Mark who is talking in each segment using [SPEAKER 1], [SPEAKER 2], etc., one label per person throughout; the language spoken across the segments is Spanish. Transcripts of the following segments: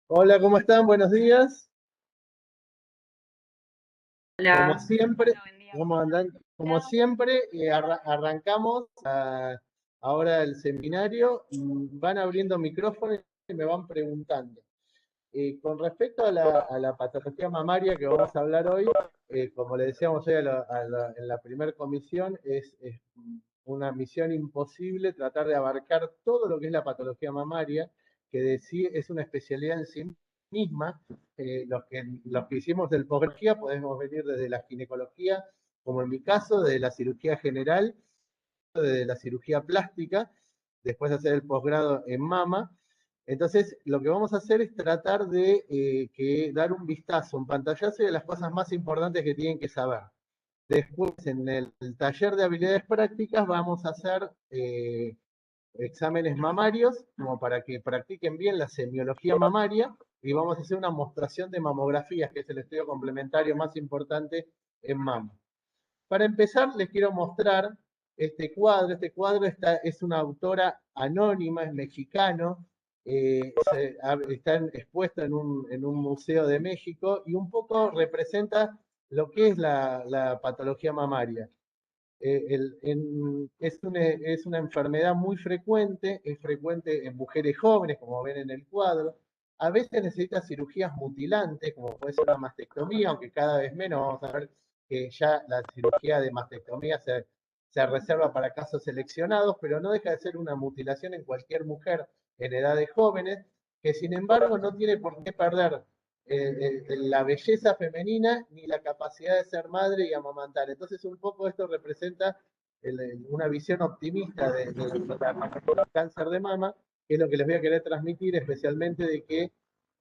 [SPEAKER 1] Hola, ¿cómo están? Buenos días. Como
[SPEAKER 2] Hola,
[SPEAKER 1] siempre,
[SPEAKER 2] hola, buen día,
[SPEAKER 1] ¿cómo
[SPEAKER 2] ¿cómo estás?
[SPEAKER 1] andan? Como siempre, arrancamos ahora el seminario y van abriendo micrófonos y me van preguntando. Con respecto a la patología mamaria que vamos a hablar hoy, como le decíamos hoy en la primera comisión, es una misión imposible tratar de abarcar todo lo que es la patología mamaria, que de sí es una especialidad en sí misma. Los que hicimos del posgrado podemos venir desde la ginecología, como en mi caso, de la cirugía general, de la cirugía plástica, después de hacer el posgrado en mama. Entonces, lo que vamos a hacer es tratar de dar un vistazo, un pantallazo de las cosas más importantes que tienen que saber. Después, en el taller de habilidades prácticas, vamos a hacer exámenes mamarios, como para que practiquen bien la semiología mamaria, y vamos a hacer una mostración de mamografías, que es el estudio complementario más importante en mama. Para empezar, les quiero mostrar este cuadro. Este cuadro es una autora anónima, es mexicano, está expuesto en un museo de México y un poco representa lo que es la patología mamaria. Es una enfermedad muy frecuente, es frecuente en mujeres jóvenes, como ven en el cuadro. A veces necesita cirugías mutilantes, como puede ser una mastectomía, aunque cada vez menos. Vamos a ver que ya la cirugía de mastectomía se reserva para casos seleccionados, pero no deja de ser una mutilación en cualquier mujer en edades jóvenes, que sin embargo no tiene por qué perder la belleza femenina ni la capacidad de ser madre y amamantar. Entonces, un poco esto representa una visión optimista del cáncer de mama, que es lo que les voy a querer transmitir, especialmente de que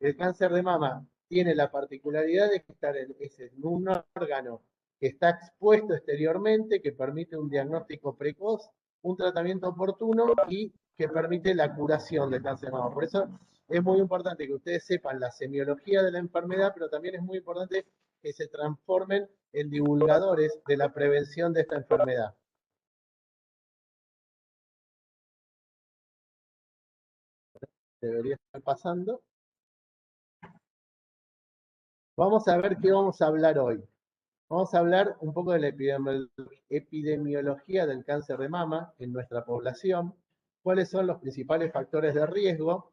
[SPEAKER 1] el cáncer de mama tiene la particularidad de estar en un órgano que está expuesto exteriormente, que permite un diagnóstico precoz, un tratamiento oportuno y que permite la curación del cáncer de mama. Por eso es muy importante que ustedes sepan la semiología de la enfermedad, pero también es muy importante que se transformen en divulgadores de la prevención de esta enfermedad. Debería estar pasando. Vamos a ver qué vamos a hablar hoy. Vamos a hablar un poco de la epidemiología del cáncer de mama en nuestra población, cuáles son los principales factores de riesgo.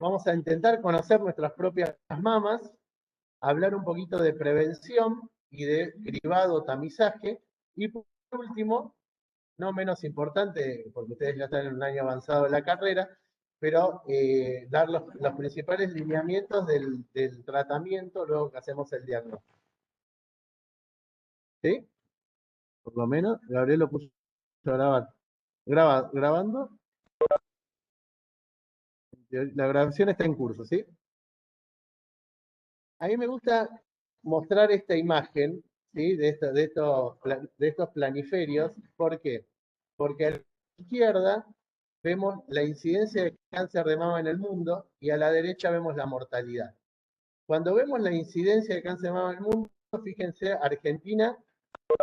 [SPEAKER 1] Vamos a intentar conocer nuestras propias mamas, hablar un poquito de prevención y de cribado, tamizaje, y por último, no menos importante, porque ustedes ya están en un año avanzado de la carrera, pero dar los principales lineamientos del tratamiento luego que hacemos el diagnóstico. ¿Sí? Por lo menos, Gabriel lo puso a grabar. Grabando. La grabación está en curso, ¿sí? A mí me gusta mostrar esta imagen, ¿sí? De estos planiferios. ¿Por qué? Porque a la izquierda vemos la incidencia de cáncer de mama en el mundo y a la derecha vemos la mortalidad. Cuando vemos la incidencia de cáncer de mama en el mundo, fíjense, Argentina,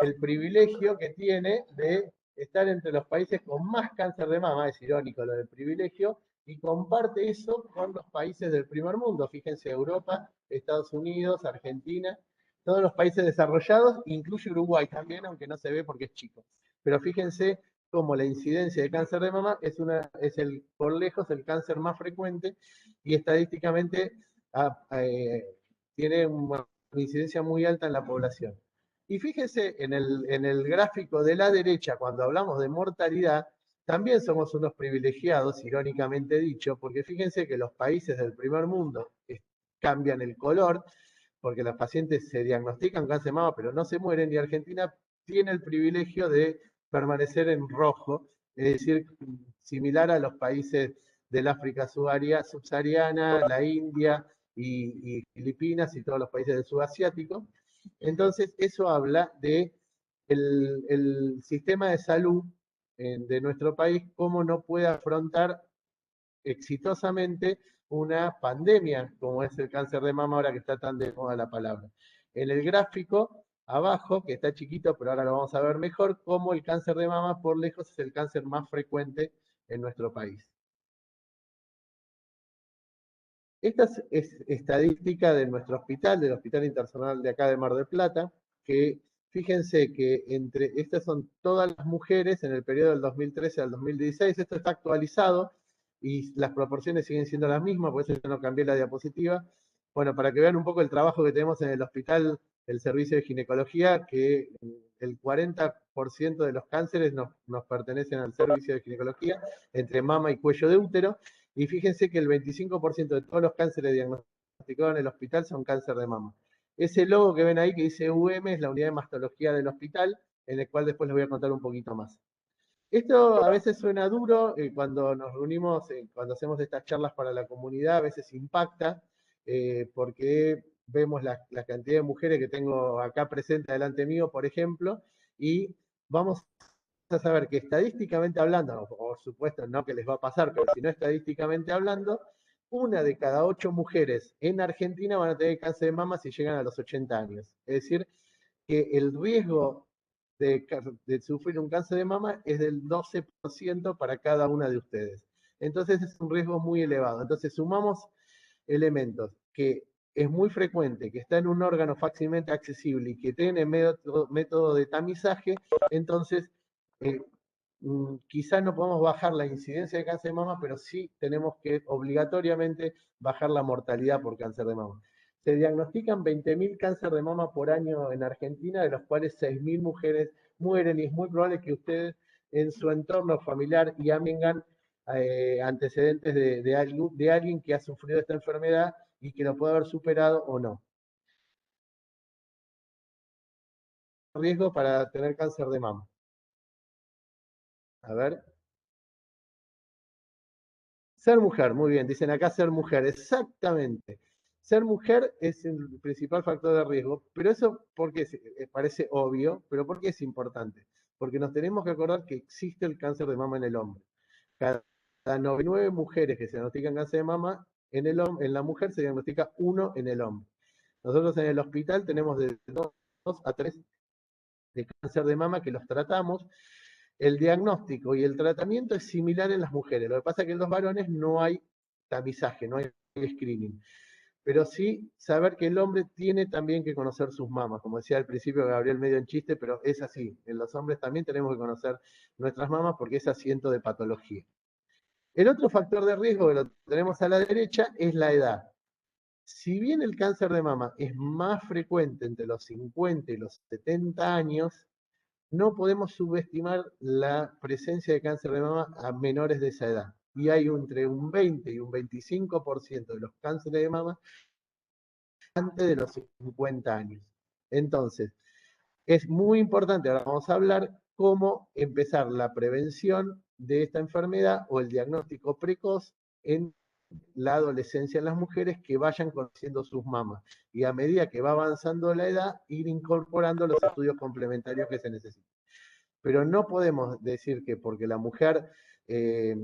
[SPEAKER 1] el privilegio que tiene de estar entre los países con más cáncer de mama, es irónico lo del privilegio, y comparte eso con los países del primer mundo. Fíjense, Europa, Estados Unidos, Argentina, todos los países desarrollados, incluye Uruguay también, aunque no se ve porque es chico. Pero fíjense cómo la incidencia de cáncer de mama por lejos el cáncer más frecuente y estadísticamente tiene una incidencia muy alta en la población. Y fíjense en el gráfico de la derecha, cuando hablamos de mortalidad, también somos unos privilegiados, irónicamente dicho, porque fíjense que los países del primer mundo cambian el color, porque los pacientes se diagnostican cáncer de mama, pero no se mueren, y Argentina tiene el privilegio de permanecer en rojo, es decir, similar a los países del África subsahariana, la India y Filipinas y todos los países del subasiático. Entonces, eso habla de el sistema de salud de nuestro país, cómo no puede afrontar exitosamente una pandemia, como es el cáncer de mama, ahora que está tan de moda la palabra. En el gráfico abajo, que está chiquito, pero ahora lo vamos a ver mejor, cómo el cáncer de mama por lejos es el cáncer más frecuente en nuestro país. Esta es estadística de nuestro hospital, del Hospital Internacional de acá de Mar del Plata, que fíjense que estas son todas las mujeres en el periodo del 2013 al 2016, esto está actualizado y las proporciones siguen siendo las mismas, por eso yo no cambié la diapositiva. Bueno, para que vean un poco el trabajo que tenemos en el hospital, el servicio de ginecología, que el 40% de los cánceres nos pertenecen al servicio de ginecología, entre mama y cuello de útero, y fíjense que el 25% de todos los cánceres diagnosticados en el hospital son cáncer de mama. Ese logo que ven ahí que dice UM es la unidad de mastología del hospital, en el cual después les voy a contar un poquito más. Esto a veces suena duro cuando nos reunimos, cuando hacemos estas charlas para la comunidad, a veces impacta, porque vemos la cantidad de mujeres que tengo acá presentes delante mío, por ejemplo, y vamos a saber que estadísticamente hablando, por supuesto no que les va a pasar, pero si no estadísticamente hablando, una de cada 8 mujeres en Argentina van a tener cáncer de mama si llegan a los 80 años. Es decir, que el riesgo de sufrir un cáncer de mama es del 12% para cada una de ustedes. Entonces es un riesgo muy elevado. Entonces sumamos elementos que es muy frecuente, que está en un órgano fácilmente accesible y que tiene método de tamizaje, entonces eh, quizás no podemos bajar la incidencia de cáncer de mama, pero sí tenemos que obligatoriamente bajar la mortalidad por cáncer de mama. Se diagnostican 20.000 cáncer de mama por año en Argentina, de los cuales 6.000 mujeres mueren, y es muy probable que ustedes en su entorno familiar ya tengan antecedentes de alguien que ha sufrido esta enfermedad y que lo puede haber superado o no. Riesgo para tener cáncer de mama. A ver. Ser mujer, muy bien, dicen acá ser mujer, exactamente. Ser mujer es el principal factor de riesgo, pero eso porque parece obvio, pero ¿por qué es importante? Porque nos tenemos que acordar que existe el cáncer de mama en el hombre. Cada 99 mujeres que se diagnostican cáncer de mama, en la mujer se diagnostica uno en el hombre. Nosotros en el hospital tenemos de 2 a 3 de cáncer de mama que los tratamos. El diagnóstico y el tratamiento es similar en las mujeres. Lo que pasa es que en los varones no hay tamizaje, no hay screening. Pero sí saber que el hombre tiene también que conocer sus mamas. Como decía al principio Gabriel medio en chiste, pero es así. En los hombres también tenemos que conocer nuestras mamas porque es asiento de patología. El otro factor de riesgo que lo tenemos a la derecha es la edad. Si bien el cáncer de mama es más frecuente entre los 50 y los 70 años, no podemos subestimar la presencia de cáncer de mama a menores de esa edad. Y hay entre un 20 y un 25% de los cánceres de mama antes de los 50 años. Entonces, es muy importante, ahora vamos a hablar cómo empezar la prevención de esta enfermedad o el diagnóstico precoz en la adolescencia en las mujeres, que vayan conociendo sus mamas y a medida que va avanzando la edad ir incorporando los estudios complementarios que se necesitan. Pero no podemos decir que porque la mujer eh,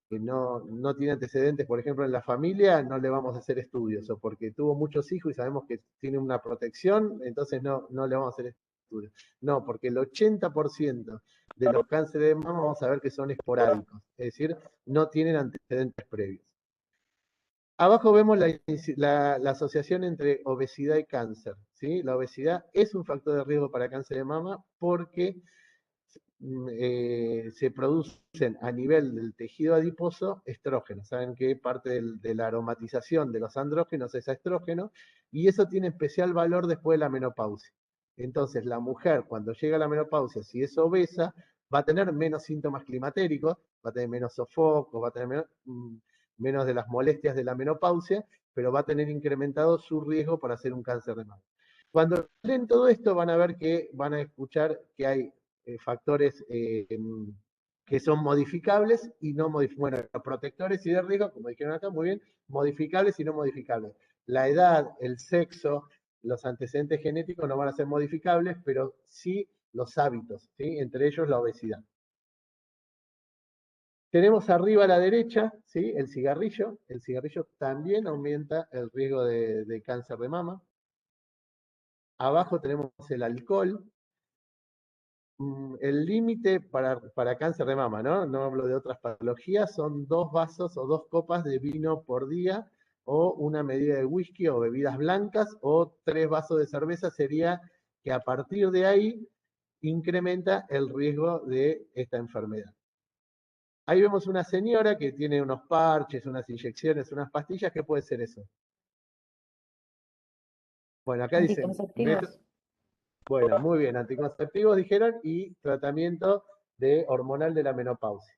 [SPEAKER 1] que no tiene antecedentes, por ejemplo, en la familia, no le vamos a hacer estudios, o porque tuvo muchos hijos y sabemos que tiene una protección, entonces no le vamos a hacer estudios. No, porque el 80% de los cánceres de mama vamos a ver que son esporádicos, es decir, no tienen antecedentes previos. Abajo vemos la asociación entre obesidad y cáncer. ¿Sí? La obesidad es un factor de riesgo para cáncer de mama porque se producen a nivel del tejido adiposo estrógenos. Saben que parte de la aromatización de los andrógenos es a estrógeno, y eso tiene especial valor después de la menopausia. Entonces, la mujer cuando llega a la menopausia, si es obesa, va a tener menos síntomas climatéricos, va a tener menos sofocos, va a tener menos de las molestias de la menopausia, pero va a tener incrementado su riesgo para hacer un cáncer de mama. Cuando leen todo esto van a ver que van a escuchar que hay factores que son modificables y no modificables. Bueno, protectores y de riesgo, como dijeron acá, muy bien, modificables y no modificables. La edad, el sexo, los antecedentes genéticos no van a ser modificables, pero sí los hábitos, ¿sí? Entre ellos la obesidad. Tenemos arriba a la derecha, ¿sí? El cigarrillo. El cigarrillo también aumenta el riesgo de cáncer de mama. Abajo tenemos el alcohol. El límite para cáncer de mama, ¿no? No hablo de otras patologías, son 2 vasos o 2 copas de vino por día, o una medida de whisky o bebidas blancas, o 3 vasos de cerveza, sería que a partir de ahí incrementa el riesgo de esta enfermedad. Ahí vemos una señora que tiene unos parches, unas inyecciones, unas pastillas. ¿Qué puede ser eso? Bueno, acá dice,
[SPEAKER 2] Anticonceptivos.
[SPEAKER 1] bueno, muy bien, anticonceptivos dijeron, y tratamiento de hormonal de la menopausia.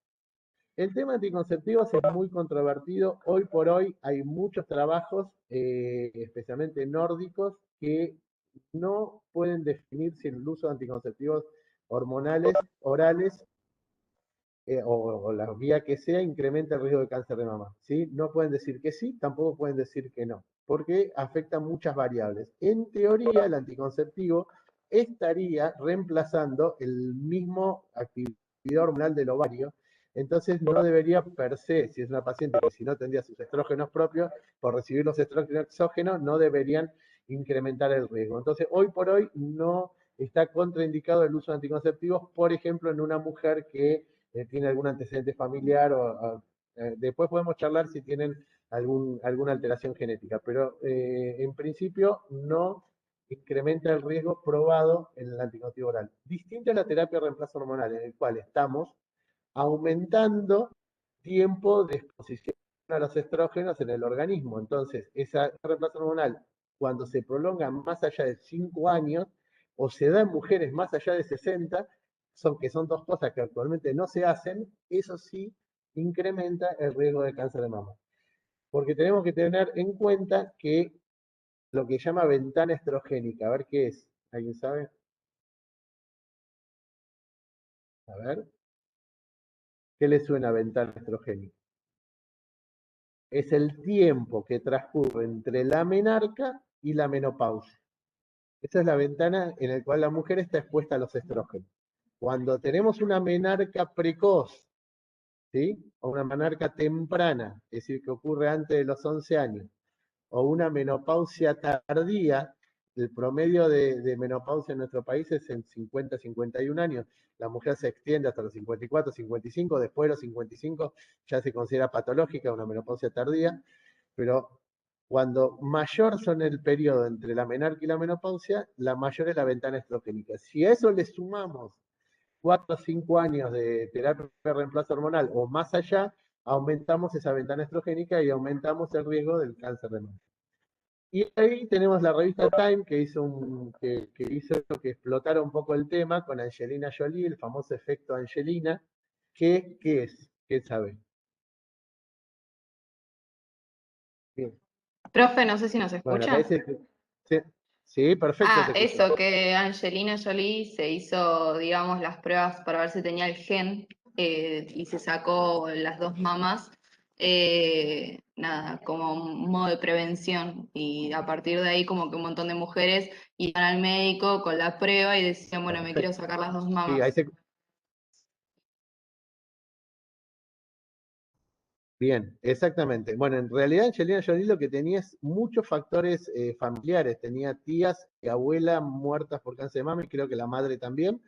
[SPEAKER 1] El tema anticonceptivos es muy controvertido. Hoy por hoy hay muchos trabajos, especialmente nórdicos, que no pueden definir si el uso de anticonceptivos hormonales, orales, o la vía que sea, incrementa el riesgo de cáncer de mama. ¿Sí? No pueden decir que sí, tampoco pueden decir que no, porque afecta muchas variables. En teoría, el anticonceptivo estaría reemplazando el mismo actividad hormonal del ovario, entonces no debería per se, si es una paciente que si no tendría sus estrógenos propios, por recibir los estrógenos exógenos, no deberían incrementar el riesgo. Entonces, hoy por hoy no está contraindicado el uso de anticonceptivos, por ejemplo, en una mujer que tiene algún antecedente familiar, después podemos charlar si tienen alguna alteración genética, pero en principio no incrementa el riesgo probado en el anticonceptivo oral. Distinto a la terapia de reemplazo hormonal, en el cual estamos aumentando tiempo de exposición a los estrógenos en el organismo. Entonces, esa reemplazo hormonal, cuando se prolonga más allá de 5 años, o se da en mujeres más allá de 60, que son 2 cosas que actualmente no se hacen, eso sí incrementa el riesgo de cáncer de mama. Porque tenemos que tener en cuenta que lo que llama ventana estrogénica, a ver qué es, ¿alguien sabe? A ver, ¿qué le suena a ventana estrogénica? Es el tiempo que transcurre entre la menarca y la menopausia. Esa es la ventana en la cual la mujer está expuesta a los estrógenos. Cuando tenemos una menarca precoz, ¿sí? O una menarca temprana, es decir, que ocurre antes de los 11 años, o una menopausia tardía, el promedio de menopausia en nuestro país es en 50, 51 años. La mujer se extiende hasta los 54, 55, después de los 55 ya se considera patológica, una menopausia tardía, pero cuando mayor son el periodo entre la menarca y la menopausia, la mayor es la ventana estrogénica. Si a eso le sumamos 4 o 5 años de terapia de reemplazo hormonal o más allá, aumentamos esa ventana estrogénica y aumentamos el riesgo del cáncer de mama. Y ahí tenemos la revista Time que hizo que explotara un poco el tema con Angelina Jolie, el famoso efecto Angelina. ¿Qué es? ¿Qué sabe? Bien.
[SPEAKER 2] Profe, no sé si nos
[SPEAKER 1] Bueno, acá
[SPEAKER 2] escucha.
[SPEAKER 1] dice que... Sí, sí, perfecto, te escucho.
[SPEAKER 2] Eso, que Angelina Jolie se hizo, digamos, las pruebas para ver si tenía el gen y se sacó las 2 mamas, nada, como un modo de prevención. Y a partir de ahí, como que un montón de mujeres iban al médico con la prueba y decían, bueno, me quiero
[SPEAKER 1] Perfecto.
[SPEAKER 2] sacar las 2
[SPEAKER 1] Sí, ahí
[SPEAKER 2] mamas.
[SPEAKER 1] se... Bien, exactamente. Bueno, en realidad Angelina Jolie lo que tenía es muchos factores familiares. Tenía tías y abuelas muertas por cáncer de mama y creo que la madre también.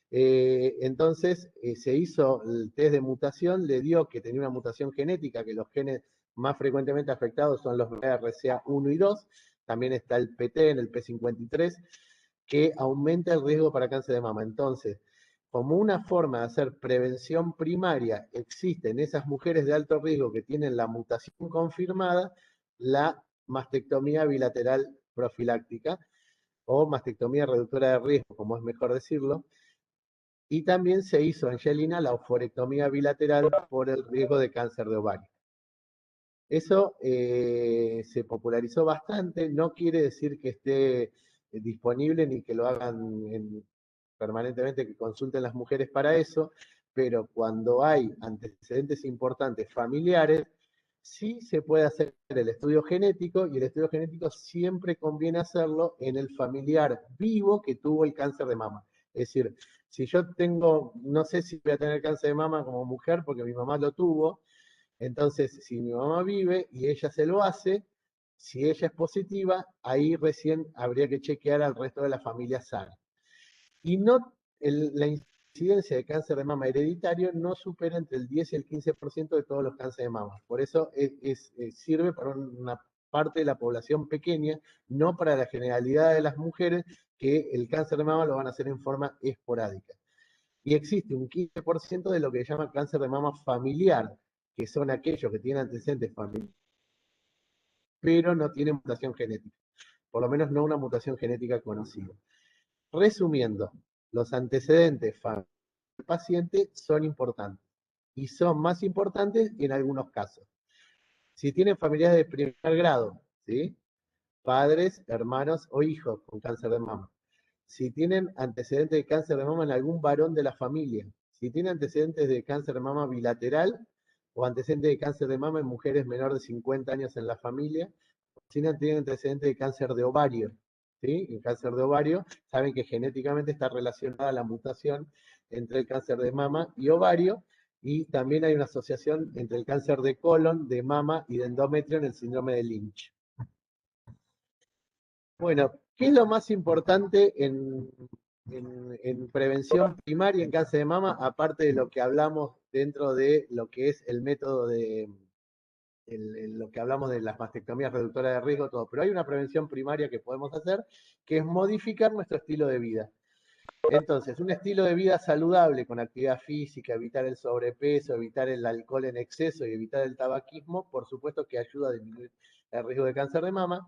[SPEAKER 1] Entonces se hizo el test de mutación, le dio que tenía una mutación genética, que los genes más frecuentemente afectados son los BRCA1 y 2, también está el PT en el P53, que aumenta el riesgo para cáncer de mama. Entonces, como una forma de hacer prevención primaria, existe en esas mujeres de alto riesgo que tienen la mutación confirmada, la mastectomía bilateral profiláctica o mastectomía reductora de riesgo, como es mejor decirlo, y también se hizo, Angelina, la oforectomía bilateral por el riesgo de cáncer de ovario. Eso se popularizó bastante, no quiere decir que esté disponible ni que lo hagan permanentemente, que consulten las mujeres para eso, pero cuando hay antecedentes importantes familiares, sí se puede hacer el estudio genético, y el estudio genético siempre conviene hacerlo en el familiar vivo que tuvo el cáncer de mama. Es decir, si yo tengo, no sé si voy a tener cáncer de mama como mujer porque mi mamá lo tuvo, entonces si mi mamá vive y ella se lo hace, Si ella es positiva, ahí recién habría que chequear al resto de la familia sana. Y no, la incidencia de cáncer de mama hereditario no supera entre el 10 y el 15% de todos los cánceres de mama. Por eso sirve para una parte de la población pequeña, no para la generalidad de las mujeres que el cáncer de mama lo van a hacer en forma esporádica. Y existe un 15% de lo que se llama cáncer de mama familiar, que son aquellos que tienen antecedentes familiares, pero no tienen mutación genética. Por lo menos no una mutación genética conocida. Resumiendo, los antecedentes familiares del paciente son importantes y son más importantes en algunos casos. Si tienen familiares de primer grado, ¿sí? Padres, hermanos o hijos con cáncer de mama. Si tienen antecedentes de cáncer de mama en algún varón de la familia. Si tienen antecedentes de cáncer de mama bilateral o antecedentes de cáncer de mama en mujeres menores de 50 años en la familia. Si tienen antecedentes de cáncer de ovario. ¿Sí? El cáncer de ovario, saben que genéticamente está relacionada la mutación entre el cáncer de mama y ovario, y también hay una asociación entre el cáncer de colon, de mama y de endometrio en el síndrome de Lynch. Bueno, ¿qué es lo más importante en prevención primaria en cáncer de mama, aparte de lo que hablamos dentro de lo que es el método de lo que hablamos de las mastectomías reductoras de riesgo, todo? Pero hay una prevención primaria que podemos hacer, que es modificar nuestro estilo de vida. Entonces, un estilo de vida saludable con actividad física, evitar el sobrepeso, evitar el alcohol en exceso y evitar el tabaquismo, por supuesto que ayuda a disminuir el riesgo de cáncer de mama.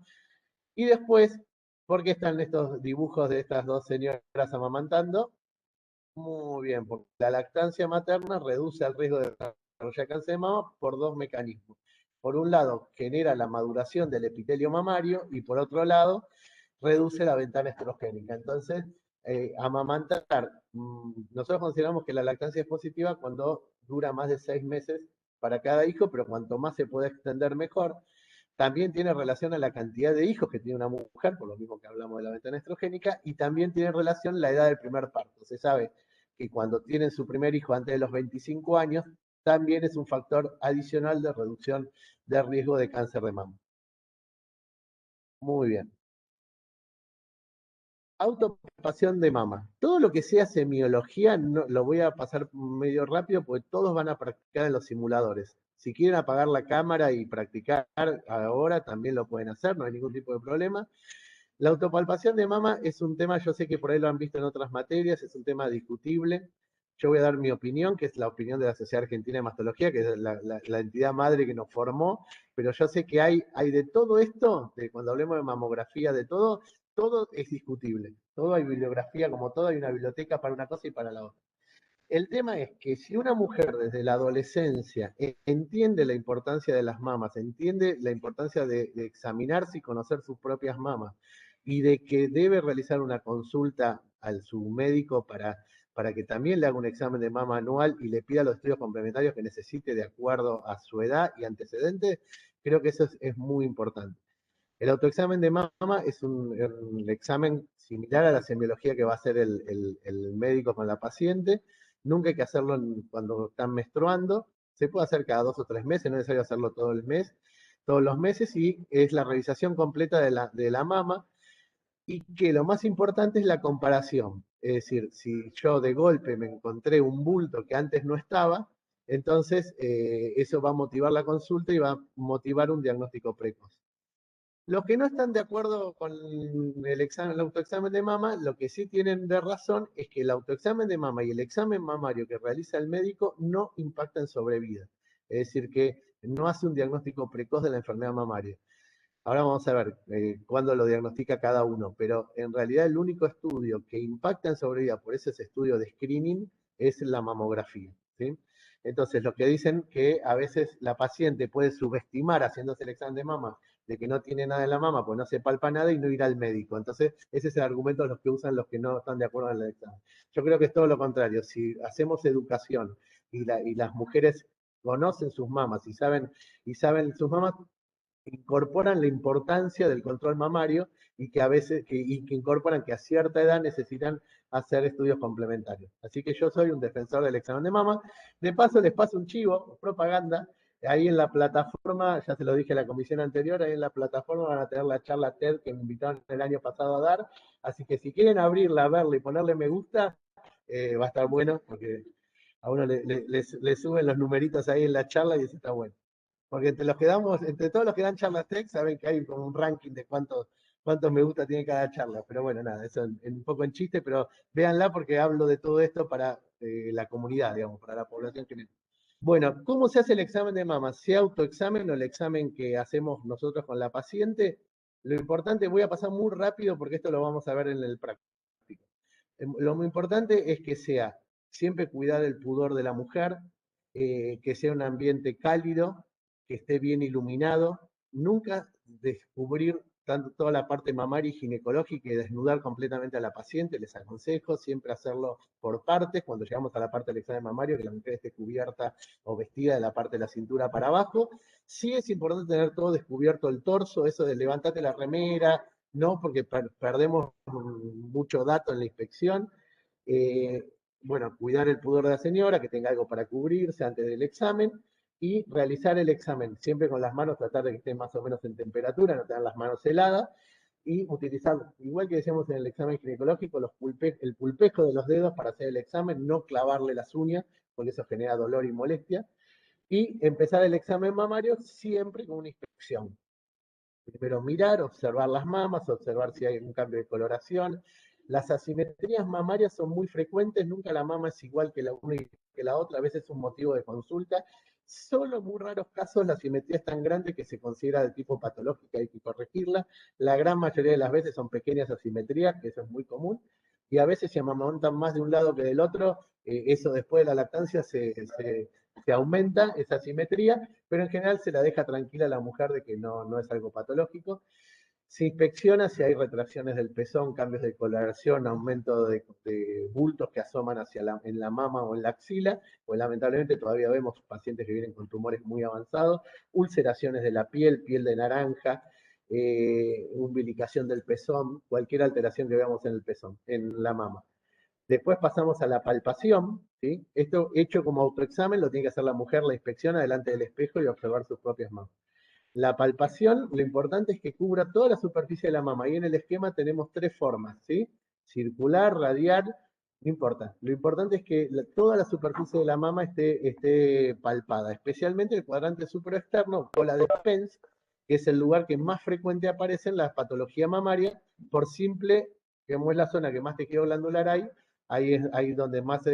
[SPEAKER 1] Y después, ¿por qué están estos dibujos de estas dos señoras amamantando? Muy bien, porque la lactancia materna reduce el riesgo de desarrollar cáncer de mama por dos mecanismos. Por un lado, genera la maduración del epitelio mamario y por otro lado, reduce la ventana estrogénica. Entonces, amamantar, nosotros consideramos que la lactancia es positiva cuando dura más de 6 meses para cada hijo, pero cuanto más se puede extender mejor. También tiene relación a la cantidad de hijos que tiene una mujer, por lo mismo que hablamos de la ventana estrogénica, y también tiene relación la edad del primer parto. Se sabe que cuando tienen su primer hijo antes de los 25 años, también es un factor adicional de reducción de riesgo de cáncer de mama. Muy bien. Autopalpación de mama. Todo lo que sea semiología no, lo voy a pasar medio rápido porque todos van a practicar en los simuladores. Si quieren apagar la cámara y practicar ahora, también lo pueden hacer, no hay ningún tipo de problema. La autopalpación de mama es un tema, yo sé que por ahí lo han visto en otras materias, es un tema discutible. Yo voy a dar mi opinión, que es la opinión de la Sociedad Argentina de Mastología, que es la entidad madre que nos formó, pero yo sé que hay de todo esto, de cuando hablemos de mamografía, de todo, todo es discutible. Todo hay bibliografía, como todo, hay una biblioteca para una cosa y para la otra. El tema es que si una mujer desde la adolescencia entiende la importancia de las mamas, entiende la importancia de examinarse y conocer sus propias mamas, y de que debe realizar una consulta a su médico para que también le haga un examen de mama anual y le pida los estudios complementarios que necesite de acuerdo a su edad y antecedentes, creo que eso es muy importante. El autoexamen de mama es un examen similar a la semiología que va a hacer el médico con la paciente. Nunca hay que hacerlo cuando están menstruando. Se puede hacer cada 2 o 3 meses, no es necesario hacerlo todo el mes, todos los meses, y es la revisación completa de la mama. Y que lo más importante es la comparación. Es decir, si yo de golpe me encontré un bulto que antes no estaba, entonces eso va a motivar la consulta y va a motivar un diagnóstico precoz. Los que no están de acuerdo con el autoexamen de mama, lo que sí tienen de razón es que el autoexamen de mama y el examen mamario que realiza el médico no impactan sobre vida. Es decir, que no hace un diagnóstico precoz de la enfermedad mamaria. Ahora vamos a ver cuándo lo diagnostica cada uno, pero en realidad el único estudio que impacta en sobrevida, por eso es estudio de screening, es la mamografía. ¿Sí? Entonces, lo que dicen que a veces la paciente puede subestimar haciéndose el examen de mama de que no tiene nada en la mama, pues no se palpa nada y no ir al médico. Entonces, ese es el argumento de los que usan los que no están de acuerdo en el examen. Yo creo que es todo lo contrario. Si hacemos educación y las mujeres conocen sus mamas y saben sus mamas, incorporan la importancia del control mamario y que a veces que incorporan que a cierta edad necesitan hacer estudios complementarios. Así que yo soy un defensor del examen de mama. De paso les paso un chivo, propaganda. Ahí en la plataforma, ya se lo dije a la comisión anterior, ahí en la plataforma van a tener la charla TED que me invitaron el año pasado a dar. Así que si quieren abrirla, verla y ponerle me gusta, va a estar bueno, porque a uno le suben los numeritos ahí en la charla y eso está bueno. Porque entre todos los que dan charlas tech, saben que hay como un ranking de cuántos me gusta tiene cada charla. Pero bueno, nada, eso un poco en chiste, pero véanla porque hablo de todo esto para la comunidad, digamos, para la población general. Bueno, ¿cómo se hace el examen de mama? ¿Sea autoexamen o el examen que hacemos nosotros con la paciente? Lo importante, voy a pasar muy rápido porque esto lo vamos a ver en el práctico. Lo muy importante es que sea siempre cuidar el pudor de la mujer, que sea un ambiente cálido, que esté bien iluminado, nunca descubrir tanto toda la parte mamaria y ginecológica y desnudar completamente a la paciente, les aconsejo siempre hacerlo por partes, cuando llegamos a la parte del examen mamario, que la mujer esté cubierta o vestida de la parte de la cintura para abajo. Sí es importante tener todo descubierto el torso, eso de levantate la remera, no, porque perdemos mucho dato en la inspección. Eh, bueno, cuidar el pudor de la señora, que tenga algo para cubrirse antes del examen y realizar el examen, siempre con las manos, tratar de que estén más o menos en temperatura, no tener las manos heladas y utilizar, igual que decíamos en el examen ginecológico, el pulpejo de los dedos para hacer el examen, no clavarle las uñas, porque eso genera dolor y molestia. Y empezar el examen mamario siempre con una inspección. Primero mirar, observar las mamas, observar si hay un cambio de coloración. Las asimetrías mamarias son muy frecuentes, nunca la mama es igual que la una y que la otra, a veces es un motivo de consulta. Solo en muy raros casos la asimetría es tan grande que se considera de tipo patológica y hay que corregirla. La gran mayoría de las veces son pequeñas asimetrías, que eso es muy común, y a veces se amamantan más de un lado que del otro, eso después de la lactancia se aumenta esa asimetría, pero en general se la deja tranquila a la mujer de que no es algo patológico. Se inspecciona si hay retracciones del pezón, cambios de coloración, aumento de bultos que asoman en la mama o en la axila, pues lamentablemente todavía vemos pacientes que vienen con tumores muy avanzados, ulceraciones de la piel de naranja, umbilicación del pezón, cualquier alteración que veamos en el pezón, en la mama. Después pasamos a la palpación, ¿sí? Esto hecho como autoexamen lo tiene que hacer la mujer, la inspecciona delante del espejo y observar sus propias manos. La palpación, lo importante es que cubra toda la superficie de la mama. Y en el esquema tenemos tres formas, ¿sí? Circular, radial, no importa. Lo importante es que toda la superficie de la mama esté palpada, especialmente el cuadrante supraexterno o la de Pence, que es el lugar que más frecuente aparece en la patología mamaria, por simple, como es la zona que más tejido glandular hay, ahí es ahí donde más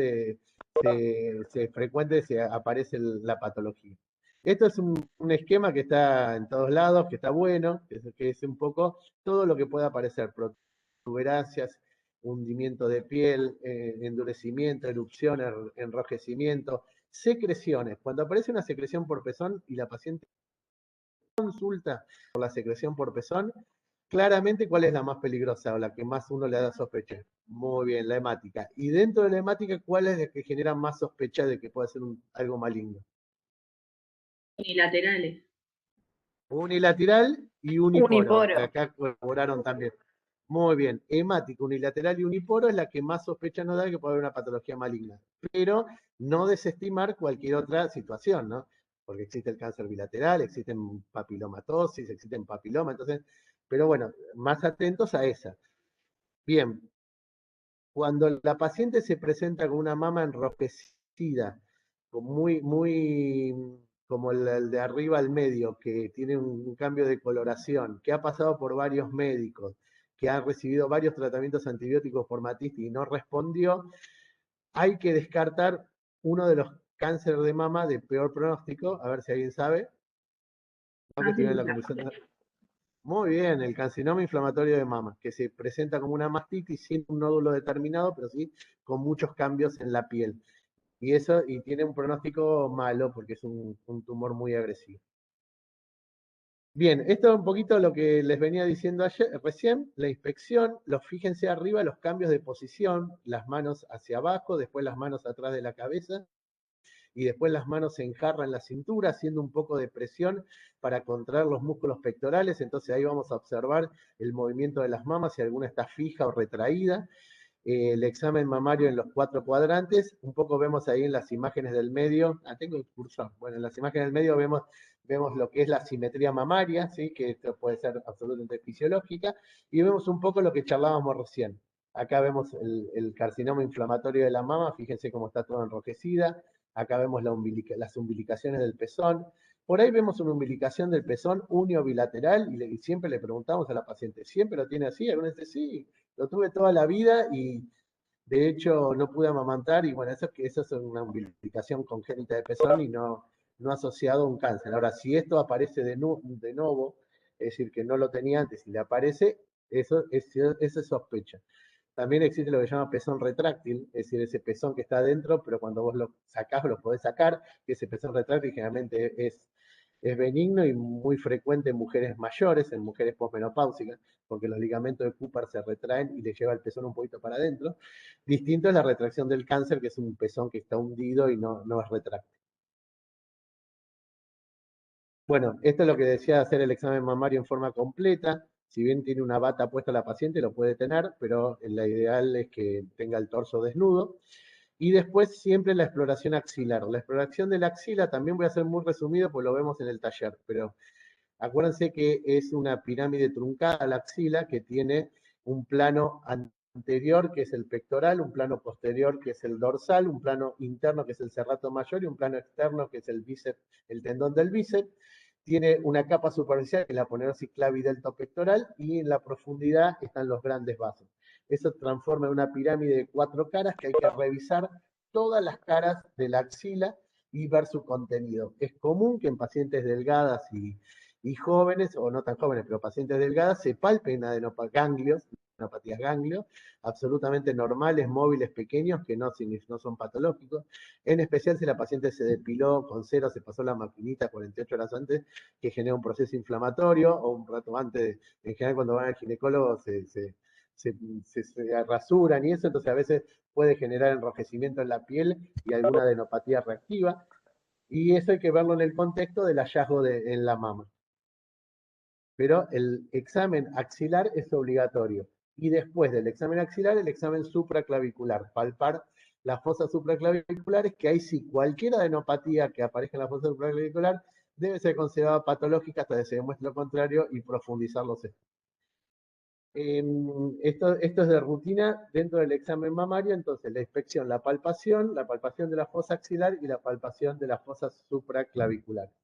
[SPEAKER 1] frecuente se aparece la patología. Esto es un esquema que está en todos lados, que está bueno, que es un poco todo lo que pueda aparecer, protuberancias, hundimiento de piel, endurecimiento, erupción, enrojecimiento, secreciones. Cuando aparece una secreción por pezón y la paciente consulta por la secreción por pezón, claramente cuál es la más peligrosa o la que más uno le da sospecha. Muy bien, la hemática. Y dentro de la hemática, ¿cuál es la que genera más sospecha de que pueda ser algo maligno?
[SPEAKER 3] Unilaterales.
[SPEAKER 1] Unilateral y uniporo.
[SPEAKER 2] Uniporo.
[SPEAKER 1] Acá colaboraron también. Muy bien. Hemático, unilateral y uniporo es la que más sospecha nos da de que puede haber una patología maligna. Pero no desestimar cualquier otra situación, ¿no? Porque existe el cáncer bilateral, existen papilomatosis, existen papilomas, entonces, pero bueno, más atentos a esa. Bien, cuando la paciente se presenta con una mama enrojecida, muy como el de arriba al medio, que tiene un cambio de coloración, que ha pasado por varios médicos, que ha recibido varios tratamientos antibióticos por mastitis y no respondió, hay que descartar uno de los cánceres de mama de peor pronóstico, a ver si alguien sabe. ¿No? Que tiene la comisión. Muy bien, el carcinoma inflamatorio de mama, que se presenta como una mastitis sin un nódulo determinado, pero sí con muchos cambios en la piel. Y tiene un pronóstico malo porque es un tumor muy agresivo. Bien, esto es un poquito lo que les venía diciendo recién, la inspección, fíjense arriba los cambios de posición, las manos hacia abajo, después las manos atrás de la cabeza, y después las manos se enjarran en la cintura, haciendo un poco de presión para contraer los músculos pectorales, entonces ahí vamos a observar el movimiento de las mamas, si alguna está fija o retraída. el examen mamario en los 4 cuadrantes. Un poco vemos ahí en las imágenes del medio, tengo el cursor, bueno, en las imágenes del medio vemos lo que es la simetría mamaria, ¿sí? Que esto puede ser absolutamente fisiológica, y vemos un poco lo que charlábamos recién. Acá vemos el carcinoma inflamatorio de la mama, fíjense cómo está toda enrojecida. Acá vemos las umbilicaciones del pezón. Por ahí vemos una umbilicación del pezón unio-bilateral y siempre le preguntamos a la paciente, ¿siempre lo tiene así? Algunos dicen, sí, lo tuve toda la vida y de hecho no pude amamantar y bueno, eso es una umbilicación congénita de pezón y no asociado a un cáncer. Ahora, si esto aparece de nuevo, es decir, que no lo tenía antes y le aparece, eso es sospecha. También existe lo que se llama pezón retráctil, es decir, ese pezón que está adentro, pero cuando vos lo sacás, lo podés sacar, y ese pezón retráctil generalmente es benigno y muy frecuente en mujeres mayores, en mujeres posmenopáusicas, porque los ligamentos de Cooper se retraen y le lleva el pezón un poquito para adentro. Distinto es la retracción del cáncer, que es un pezón que está hundido y no es retráctil. Bueno, esto es lo que decía hacer el examen mamario en forma completa. Si bien tiene una bata puesta la paciente, lo puede tener, pero la ideal es que tenga el torso desnudo. Y después siempre la exploración axilar. La exploración de la axila también voy a hacer muy resumido, pues lo vemos en el taller, pero acuérdense que es una pirámide truncada la axila que tiene un plano anterior que es el pectoral, un plano posterior que es el dorsal, un plano interno que es el serrato mayor y un plano externo que es el bíceps, el tendón del bíceps. Tiene una capa superficial que es la aponeursis clavidelto pectoral y en la profundidad están los grandes vasos. Eso transforma en una pirámide de 4 caras que hay que revisar todas las caras de la axila y ver su contenido. Es común que en pacientes delgadas y jóvenes, o no tan jóvenes, pero pacientes delgadas, se palpen adenopatías ganglios, absolutamente normales, móviles, pequeños, que no son patológicos, en especial si la paciente se depiló con cero, se pasó la maquinita 48 horas antes, que genera un proceso inflamatorio, o un rato antes, en general cuando van al ginecólogo se rasuran y eso, entonces a veces puede generar enrojecimiento en la piel y alguna adenopatía reactiva, y eso hay que verlo en el contexto del hallazgo en la mama. Pero el examen axilar es obligatorio. Y después del examen axilar, el examen supraclavicular, palpar las fosas supraclaviculares, que ahí sí, cualquier adenopatía que aparezca en la fosa supraclavicular debe ser considerada patológica hasta que se demuestre lo contrario y profundizar los estudios. Esto es de rutina dentro del examen mamario, entonces la inspección, la palpación de la fosa axilar y la palpación de las fosas supraclaviculares.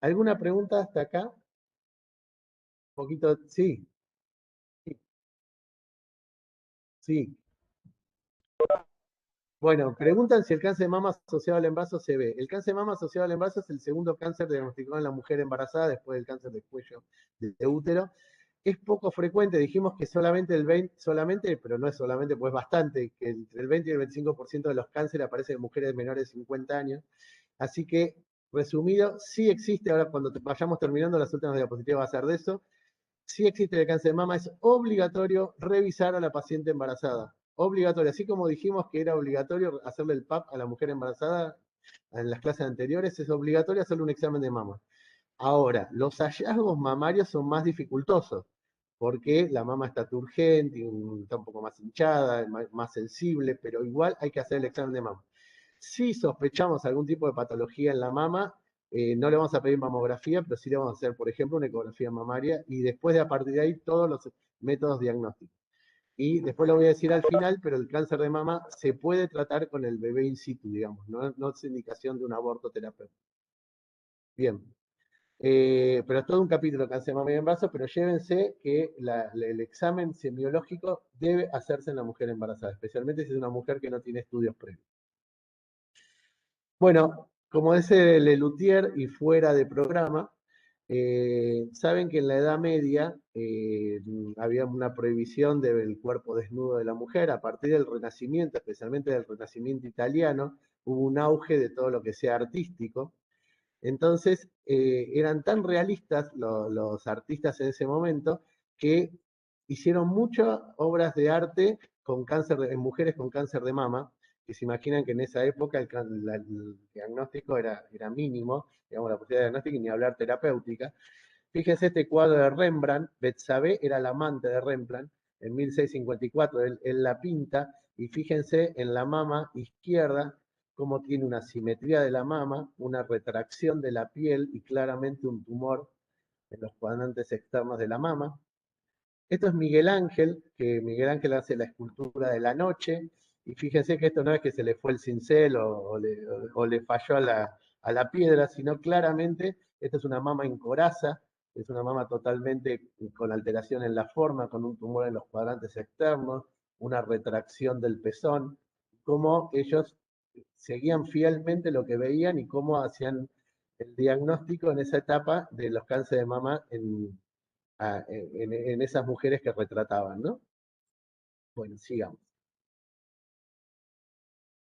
[SPEAKER 1] ¿Alguna pregunta hasta acá? Un poquito, sí, sí. Bueno, preguntan si el cáncer de mama asociado al embarazo se ve. El cáncer de mama asociado al embarazo es el segundo cáncer diagnosticado en la mujer embarazada después del cáncer de cuello de útero. Es poco frecuente, dijimos que solamente pero no es solamente, pues bastante, que entre el 20 y el 25% de los cánceres aparecen en mujeres menores de 50 años. Así que, resumido, sí existe, ahora cuando vayamos terminando las últimas diapositivas va a ser de eso, si existe el cáncer de mama, es obligatorio revisar a la paciente embarazada. Obligatorio, así como dijimos que era obligatorio hacerle el PAP a la mujer embarazada en las clases anteriores, es obligatorio hacerle un examen de mama. Ahora, los hallazgos mamarios son más dificultosos, porque la mama está turgente, está un poco más hinchada, más sensible, pero igual hay que hacer el examen de mama. Si sospechamos algún tipo de patología en la mama, no le vamos a pedir mamografía, pero sí le vamos a hacer, por ejemplo, una ecografía mamaria y después de a partir de ahí todos los métodos diagnósticos. Y después lo voy a decir al final, pero el cáncer de mama se puede tratar con el bebé in situ, digamos, no es indicación de un aborto terapéutico. Bien, pero es todo un capítulo cáncer de mama y embarazo, pero llévense que el examen semiológico debe hacerse en la mujer embarazada, especialmente si es una mujer que no tiene estudios previos. Bueno, como dice Lelutier y fuera de programa, saben que en la Edad Media había una prohibición del cuerpo desnudo de la mujer. A partir del Renacimiento, especialmente del Renacimiento italiano, hubo un auge de todo lo que sea artístico. Entonces, eran tan realistas los artistas en ese momento que hicieron muchas obras de arte en mujeres con cáncer de mama, que se imaginan que en esa época el diagnóstico era mínimo, digamos, la posibilidad de diagnóstico y ni hablar terapéutica. Fíjense este cuadro de Rembrandt, Betsabé era la amante de Rembrandt, en 1654, él la pinta, y fíjense en la mama izquierda cómo tiene una simetría de la mama, una retracción de la piel y claramente un tumor en los cuadrantes externos de la mama. Esto es Miguel Ángel, que Miguel Ángel hace la escultura de la noche, y fíjense que esto no es que se le fue el cincel o le falló a la piedra, sino claramente esta es una mama en coraza, es una mama totalmente con alteración en la forma, con un tumor en los cuadrantes externos, una retracción del pezón, cómo ellos seguían fielmente lo que veían y cómo hacían el diagnóstico en esa etapa de los cánceres de mama en esas mujeres que retrataban, ¿no? Bueno, sigamos.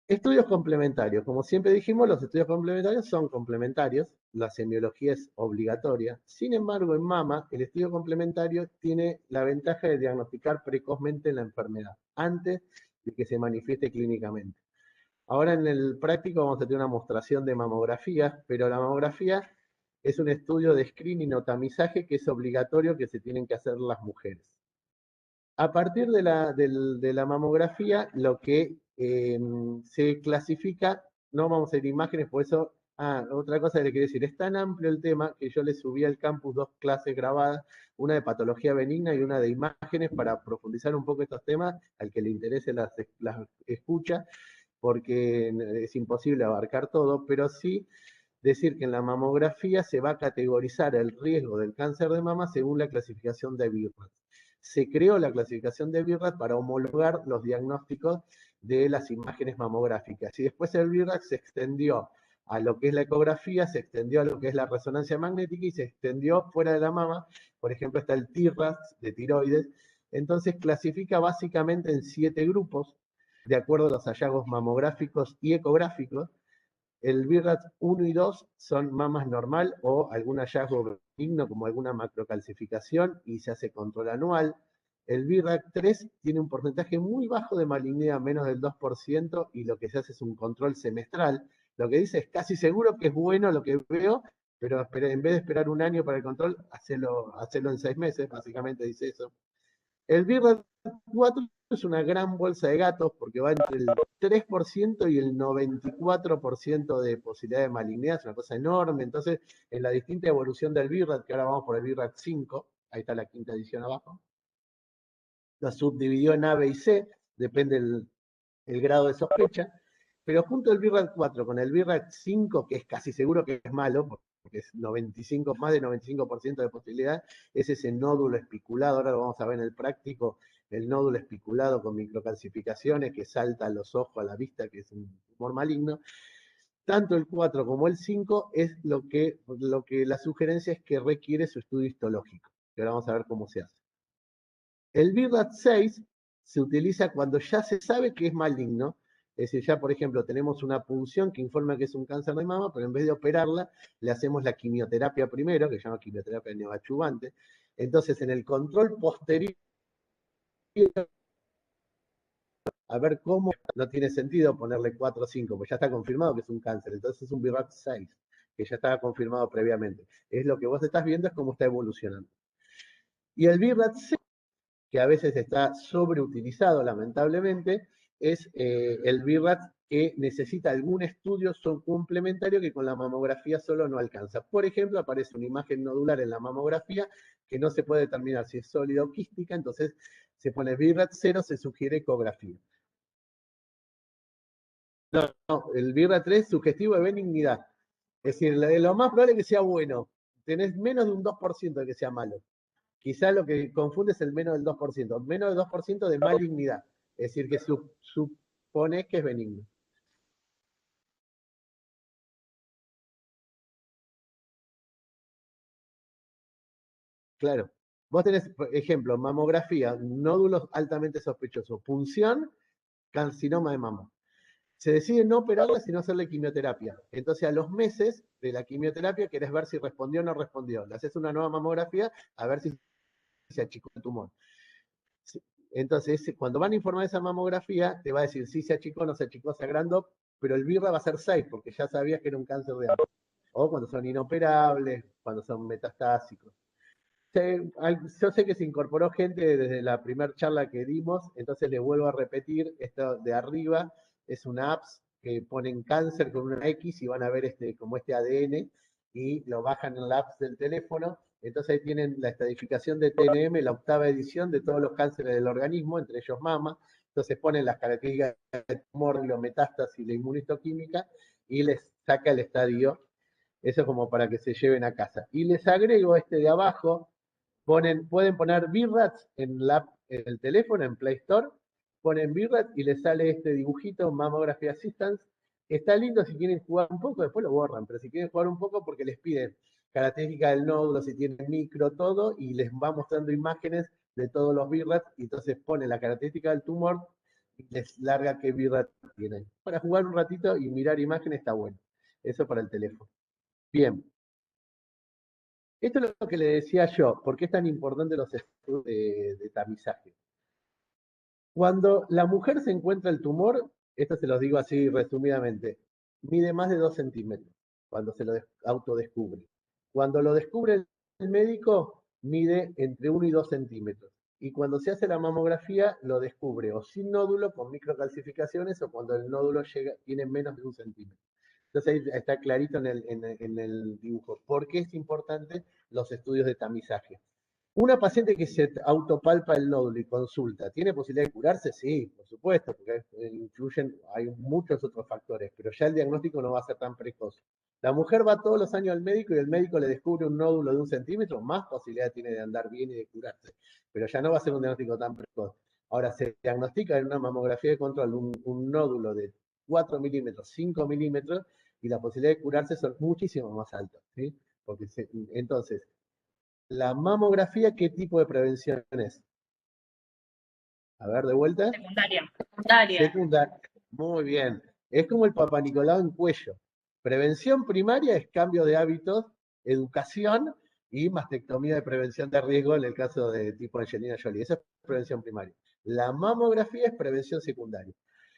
[SPEAKER 1] Estudios complementarios. Como siempre dijimos, los estudios complementarios son complementarios, la semiología es obligatoria. Sin embargo, en mama, el estudio complementario tiene la ventaja de diagnosticar precozmente la enfermedad, antes de que se manifieste clínicamente. Ahora en el práctico vamos a tener una mostración de mamografías, pero la mamografía es un estudio de screening o tamizaje que es obligatorio que se tienen que hacer las mujeres. A partir de la mamografía, lo que se clasifica, no vamos a ver imágenes, por eso, otra cosa que le quiero decir, es tan amplio el tema que yo le subí al campus 2 clases grabadas, una de patología benigna y una de imágenes para profundizar un poco estos temas, al que le interese las escucha, porque es imposible abarcar todo, pero sí decir que en la mamografía se va a categorizar el riesgo del cáncer de mama según la clasificación de BIRAT. Se creó la clasificación de BIRAT para homologar los diagnósticos de las imágenes mamográficas. Y después el BIRAT se extendió a lo que es la ecografía, se extendió a lo que es la resonancia magnética y se extendió fuera de la mama. Por ejemplo, está el TIRAS de tiroides. Entonces clasifica básicamente en 7 grupos, de acuerdo a los hallazgos mamográficos y ecográficos. El BIRAT 1 y 2 son mamas normal o algún hallazgo benigno como alguna macrocalcificación y se hace control anual. El BIRAT 3 tiene un porcentaje muy bajo de malignidad, menos del 2%, y lo que se hace es un control semestral. Lo que dice es casi seguro que es bueno lo que veo, pero en vez de esperar un año para el control, hacelo en 6 meses, básicamente dice eso. El BIRAT 4 es una gran bolsa de gatos porque va entre el 3% y el 94% de posibilidad de malignidad, es una cosa enorme. Entonces, en la distinta evolución del BIRAT, que ahora vamos por el BIRAT 5, ahí está la quinta edición abajo, lo subdividió en A, B y C, depende el grado de sospecha, pero junto al BIRAT 4 con el BIRAT 5, que es casi seguro que es malo, porque es 95, más de 95% de posibilidad, es ese nódulo especulado, ahora lo vamos a ver en el práctico, el nódulo especulado con microcalcificaciones que salta a los ojos, a la vista, que es un tumor maligno. Tanto el 4 como el 5 es lo que la sugerencia es que requiere su estudio histológico, que ahora vamos a ver cómo se hace. El BIRAT 6 se utiliza cuando ya se sabe que es maligno, es decir, ya por ejemplo tenemos una punción que informa que es un cáncer de mama, pero en vez de operarla, le hacemos la quimioterapia primero, que se llama quimioterapia neoadjuvante. Entonces, en el control posterior, a ver cómo no tiene sentido ponerle 4 o 5, porque ya está confirmado que es un cáncer, entonces es un BIRAT 6, que ya estaba confirmado previamente. Es lo que vos estás viendo, es cómo está evolucionando. Y el BIRAT 6, que a veces está sobreutilizado lamentablemente, es el BIRAT que necesita algún estudio complementario que con la mamografía solo no alcanza. Por ejemplo, aparece una imagen nodular en la mamografía que no se puede determinar si es sólida o quística, entonces se pone BIRAT 0, se sugiere ecografía. No, el BIRAT 3 sugestivo de benignidad. Es decir, lo más probable es que sea bueno. Tenés menos de un 2% de que sea malo. Quizá lo que confunde es el menos del 2%, menos del 2% de malignidad, es decir, que supone que es benigno. Claro. Vos tenés, por ejemplo, mamografía, nódulos altamente sospechosos, punción, carcinoma de mama. Se decide no operarla, sino hacerle quimioterapia. Entonces, a los meses de la quimioterapia, querés ver si respondió o no respondió. Le haces una nueva mamografía a ver si se achicó el tumor. Entonces, cuando van a informar esa mamografía, te va a decir si se achicó o no se achicó, se agrandó, pero el BIRRA va a ser 6, porque ya sabías que era un cáncer de mama. O cuando son inoperables, cuando son metastásicos. Yo sé que se incorporó gente desde la primera charla que dimos, entonces les vuelvo a repetir, esto de arriba es una app que ponen cáncer con una X y van a ver como este ADN y lo bajan en la app del teléfono. Entonces ahí tienen la estadificación de TNM, la octava edición de todos los cánceres del organismo, entre ellos mama. Entonces ponen las características del tumor, la metástasis y la inmunistoquímica y les saca el estadio. Eso es como para que se lleven a casa. Y les agrego este de abajo, pueden poner VRATS en el teléfono, en Play Store, ponen VRATS y les sale este dibujito, Mammography Assistance. Está lindo si quieren jugar un poco, después lo borran, pero si quieren jugar un poco porque les piden características del nódulo, si tienen micro, todo, y les va mostrando imágenes de todos los VRATS, y entonces pone la característica del tumor y les larga qué VRAT tienen. Para jugar un ratito y mirar imágenes está bueno. Eso para el teléfono. Bien, esto es lo que le decía yo, ¿por qué es tan importante los estudios de tamizaje? Cuando la mujer se encuentra el tumor, esto se los digo así resumidamente, mide más de 2 centímetros cuando se lo autodescubre. Cuando lo descubre el médico, mide entre 1 y 2 centímetros. Y cuando se hace la mamografía, lo descubre o sin nódulo, con microcalcificaciones, o cuando el nódulo tiene menos de 1 centímetro. Entonces ahí está clarito en el dibujo. ¿Por qué es importante los estudios de tamizaje? Una paciente que se autopalpa el nódulo y consulta, ¿tiene posibilidad de curarse? Sí, por supuesto, porque hay muchos otros factores, pero ya el diagnóstico no va a ser tan precoz. La mujer va todos los años al médico y el médico le descubre un nódulo de 1 centímetro, más posibilidad tiene de andar bien y de curarse, pero ya no va a ser un diagnóstico tan precoz. Ahora, se diagnostica en una mamografía de control un nódulo de 4 milímetros, 5 milímetros, y la posibilidad de curarse son muchísimo más altas, ¿sí? Porque entonces, la mamografía, ¿qué tipo de prevención es? A ver, de vuelta.
[SPEAKER 3] Secundaria. Secundaria.
[SPEAKER 1] Secundaria. Muy bien. Es como el Papá Nicolau en cuello. Prevención primaria es cambio de hábitos, educación y mastectomía de prevención de riesgo en el caso de tipo Angelina Jolie. Esa es prevención primaria. La mamografía es prevención secundaria.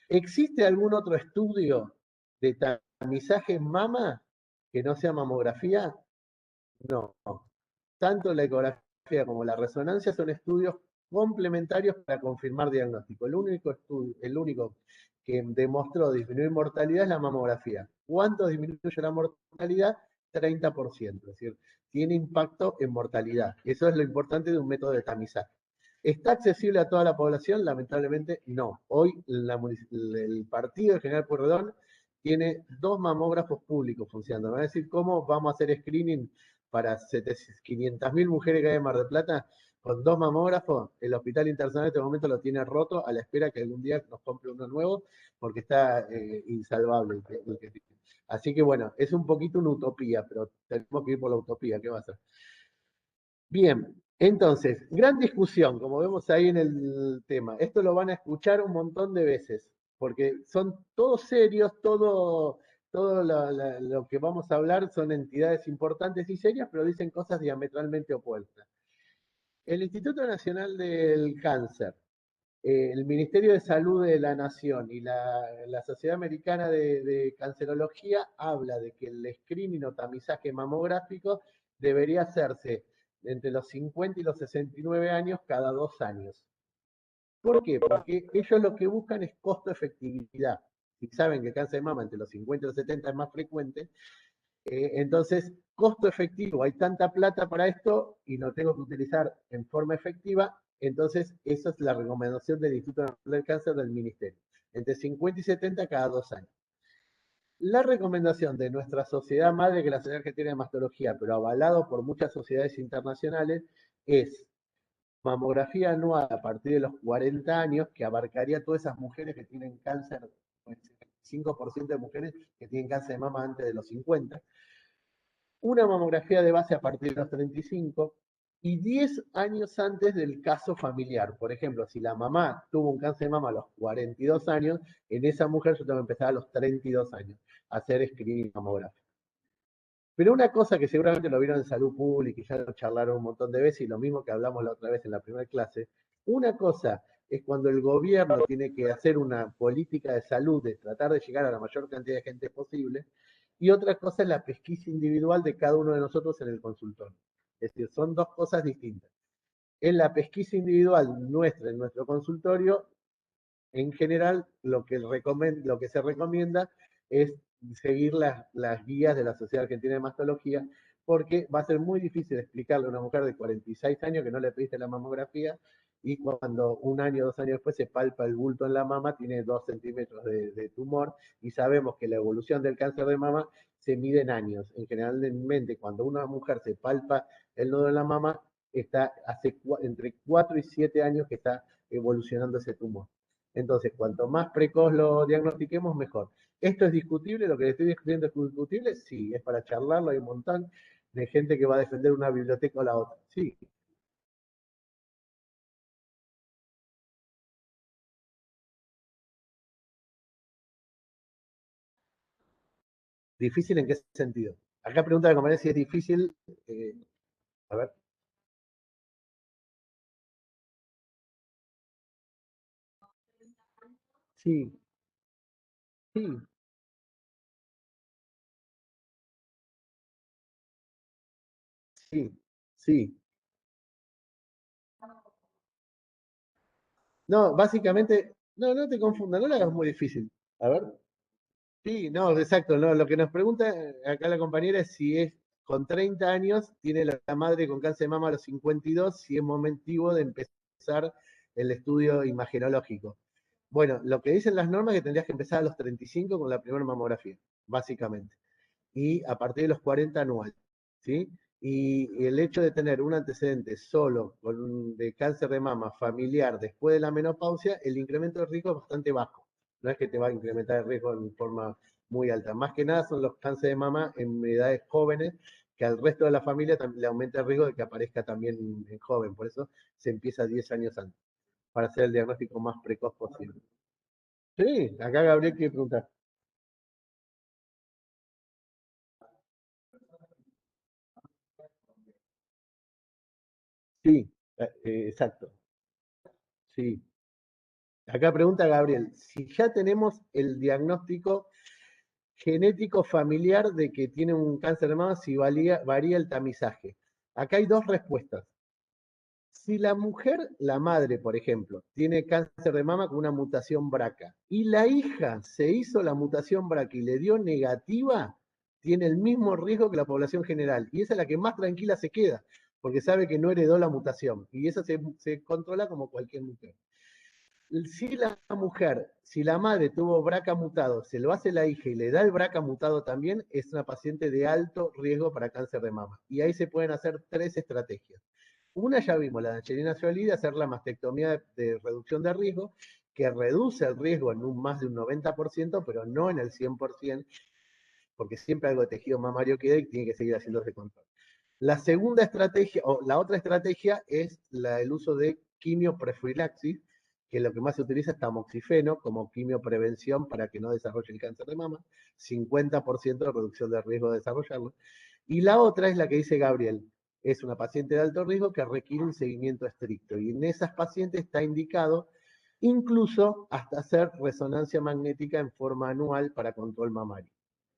[SPEAKER 1] ¿Existe algún otro estudio de tamizaje en mama que no sea mamografía? No. Tanto la ecografía como la resonancia son estudios complementarios para confirmar diagnóstico. El único que demostró disminuir mortalidad es la mamografía. ¿Cuánto disminuye la mortalidad? 30%. Es decir, tiene impacto en mortalidad. Eso es lo importante de un método de tamizaje. ¿Está accesible a toda la población? Lamentablemente no. Hoy el partido de General Pueyrredón tiene 2 mamógrafos públicos funcionando. Me van a decir, ¿cómo vamos a hacer screening para 500.000 mujeres que hay en Mar del Plata? Con 2 mamógrafos, el Hospital Internacional en este momento lo tiene roto a la espera que algún día nos compre uno nuevo porque está insalvable el que tiene. Así que bueno, es un poquito una utopía, pero tenemos que ir por la utopía, ¿qué va a hacer? Bien, entonces, gran discusión, como vemos ahí en el tema. Esto lo van a escuchar un montón de veces, porque son todos serios, todo lo que vamos a hablar son entidades importantes y serias, pero dicen cosas diametralmente opuestas. El Instituto Nacional del Cáncer, el Ministerio de Salud de la Nación y la Sociedad Americana de Cancerología habla de que el screening o tamizaje mamográfico debería hacerse entre los 50 y los 69 años cada 2 años. ¿Por qué? Porque ellos lo que buscan es costo-efectividad. Si saben que el cáncer de mama entre los 50 y los 70 es más frecuente, entonces, costo efectivo, hay tanta plata para esto y lo tengo que utilizar en forma efectiva, entonces esa es la recomendación del Instituto Nacional del Cáncer del Ministerio, entre 50 y 70 cada 2 años. La recomendación de nuestra sociedad madre, que es la Sociedad Argentina de Mastología, pero avalado por muchas sociedades internacionales, es mamografía anual a partir de los 40 años, que abarcaría todas esas mujeres que tienen cáncer, pues, 5% de mujeres que tienen cáncer de mama antes de los 50, una mamografía de base a partir de los 35 y 10 años antes del caso familiar. Por ejemplo, si la mamá tuvo un cáncer de mama a los 42 años, en esa mujer yo tengo que empezar a los 32 años a hacer screening mamográfico. Pero una cosa que seguramente lo vieron en salud pública y ya lo charlaron un montón de veces, y lo mismo que hablamos la otra vez en la primera clase, una cosa es cuando el gobierno tiene que hacer una política de salud, de tratar de llegar a la mayor cantidad de gente posible, y otra cosa es la pesquisa individual de cada uno de nosotros en el consultorio. Es decir, son dos cosas distintas. En la pesquisa individual nuestra, en nuestro consultorio, en general, lo que se recomienda es seguir las guías de la Sociedad Argentina de Mastología, porque va a ser muy difícil explicarle a una mujer de 46 años que no le pediste la mamografía y cuando un año, 2 años después se palpa el bulto en la mama, tiene 2 centímetros de tumor y sabemos que la evolución del cáncer de mama se mide en años. Generalmente, cuando una mujer se palpa el nodo en la mama, está hace entre 4 y 7 años que está evolucionando ese tumor. Entonces, cuanto más precoz lo diagnostiquemos, mejor. ¿Esto es discutible? ¿Lo que le estoy describiendo es discutible? Sí, es para charlarlo. Hay un montón de gente que va a defender una biblioteca o la otra. Sí. ¿Difícil en qué sentido? Acá pregunta de compañera si es difícil. eh, a ver. Sí, sí, sí, sí. No, básicamente, no, no te confundas, no lo hagas muy difícil. A ver. Sí, no, exacto. No, lo que nos pregunta acá la compañera es si es con 30 años, tiene la madre con cáncer de mama a los 52, si es momentivo de empezar el estudio imagenológico. Bueno, lo que dicen las normas es que tendrías que empezar a los 35 con la primera mamografía, básicamente. Y a partir de los 40 anual, ¿sí? Y el hecho de tener un antecedente solo de cáncer de mama familiar después de la menopausia, el incremento de riesgo es bastante bajo. No es que te va a incrementar el riesgo en forma muy alta. Más que nada son los cánceres de mama en edades jóvenes, que al resto de la familia le aumenta el riesgo de que aparezca también en joven. Por eso se empieza 10 años antes, para hacer el diagnóstico más precoz posible. Sí, acá Gabriel quiere preguntar. Sí, exacto. Sí. Acá pregunta Gabriel, si ya tenemos el diagnóstico genético familiar de que tiene un cáncer de mama, si varía el tamizaje. Acá hay dos respuestas. Si la mujer, la madre, por ejemplo, tiene cáncer de mama con una mutación BRCA y la hija se hizo la mutación BRCA y le dio negativa, tiene el mismo riesgo que la población general. Y esa es la que más tranquila se queda, porque sabe que no heredó la mutación. Y eso se controla como cualquier mujer. Si la mujer, si la madre tuvo BRCA mutado, se lo hace la hija y le da el BRCA mutado también, es una paciente de alto riesgo para cáncer de mama. Y ahí se pueden hacer tres estrategias. Una ya vimos, la de Angelina Jolie, de hacer la mastectomía de reducción de riesgo, que reduce el riesgo en más de un 90%, pero no en el 100%, porque siempre algo de tejido mamario queda y tiene que seguir haciéndose control. La segunda estrategia, o la otra estrategia, es el uso de quimioprofilaxis, que lo que más se utiliza es tamoxifeno como quimioprevención para que no desarrolle el cáncer de mama, 50% de reducción de riesgo de desarrollarlo. Y la otra es la que dice Gabriel, es una paciente de alto riesgo que requiere un seguimiento estricto. Y en esas pacientes está indicado incluso hasta hacer resonancia magnética en forma anual para control mamario.